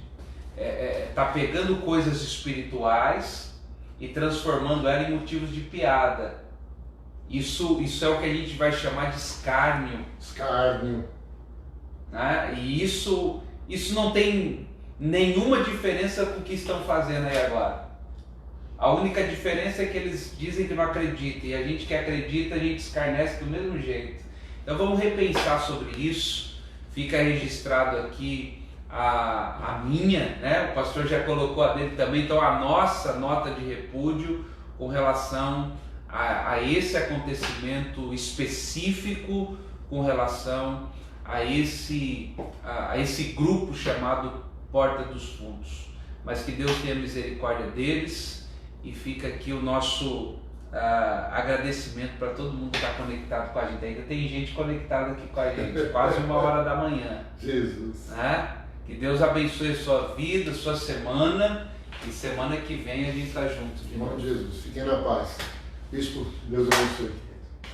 está pegando coisas espirituais e transformando ela em motivos de piada. Isso é o que a gente vai chamar de escárnio. Escárnio. Né? E isso não tem nenhuma diferença com o que estão fazendo aí agora. A única diferença é que eles dizem que não acreditam, e a gente que acredita, a gente escarnece do mesmo jeito. Então vamos repensar sobre isso. Fica registrado aqui a minha, né? O pastor já colocou a dele também, então a nossa nota de repúdio com relação a esse acontecimento específico, com relação a esse grupo chamado Porta dos Fundos. Mas que Deus tenha misericórdia deles. E fica aqui o nosso agradecimento para todo mundo que está conectado com a gente. Ainda tem gente conectada aqui com a gente, quase 1h da manhã. Jesus. Né? Que Deus abençoe a sua vida, a sua semana. E semana que vem a gente está junto. Em nome de Jesus. Fiquem na paz. Bispo, Deus abençoe.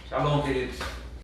Shalom, queridos.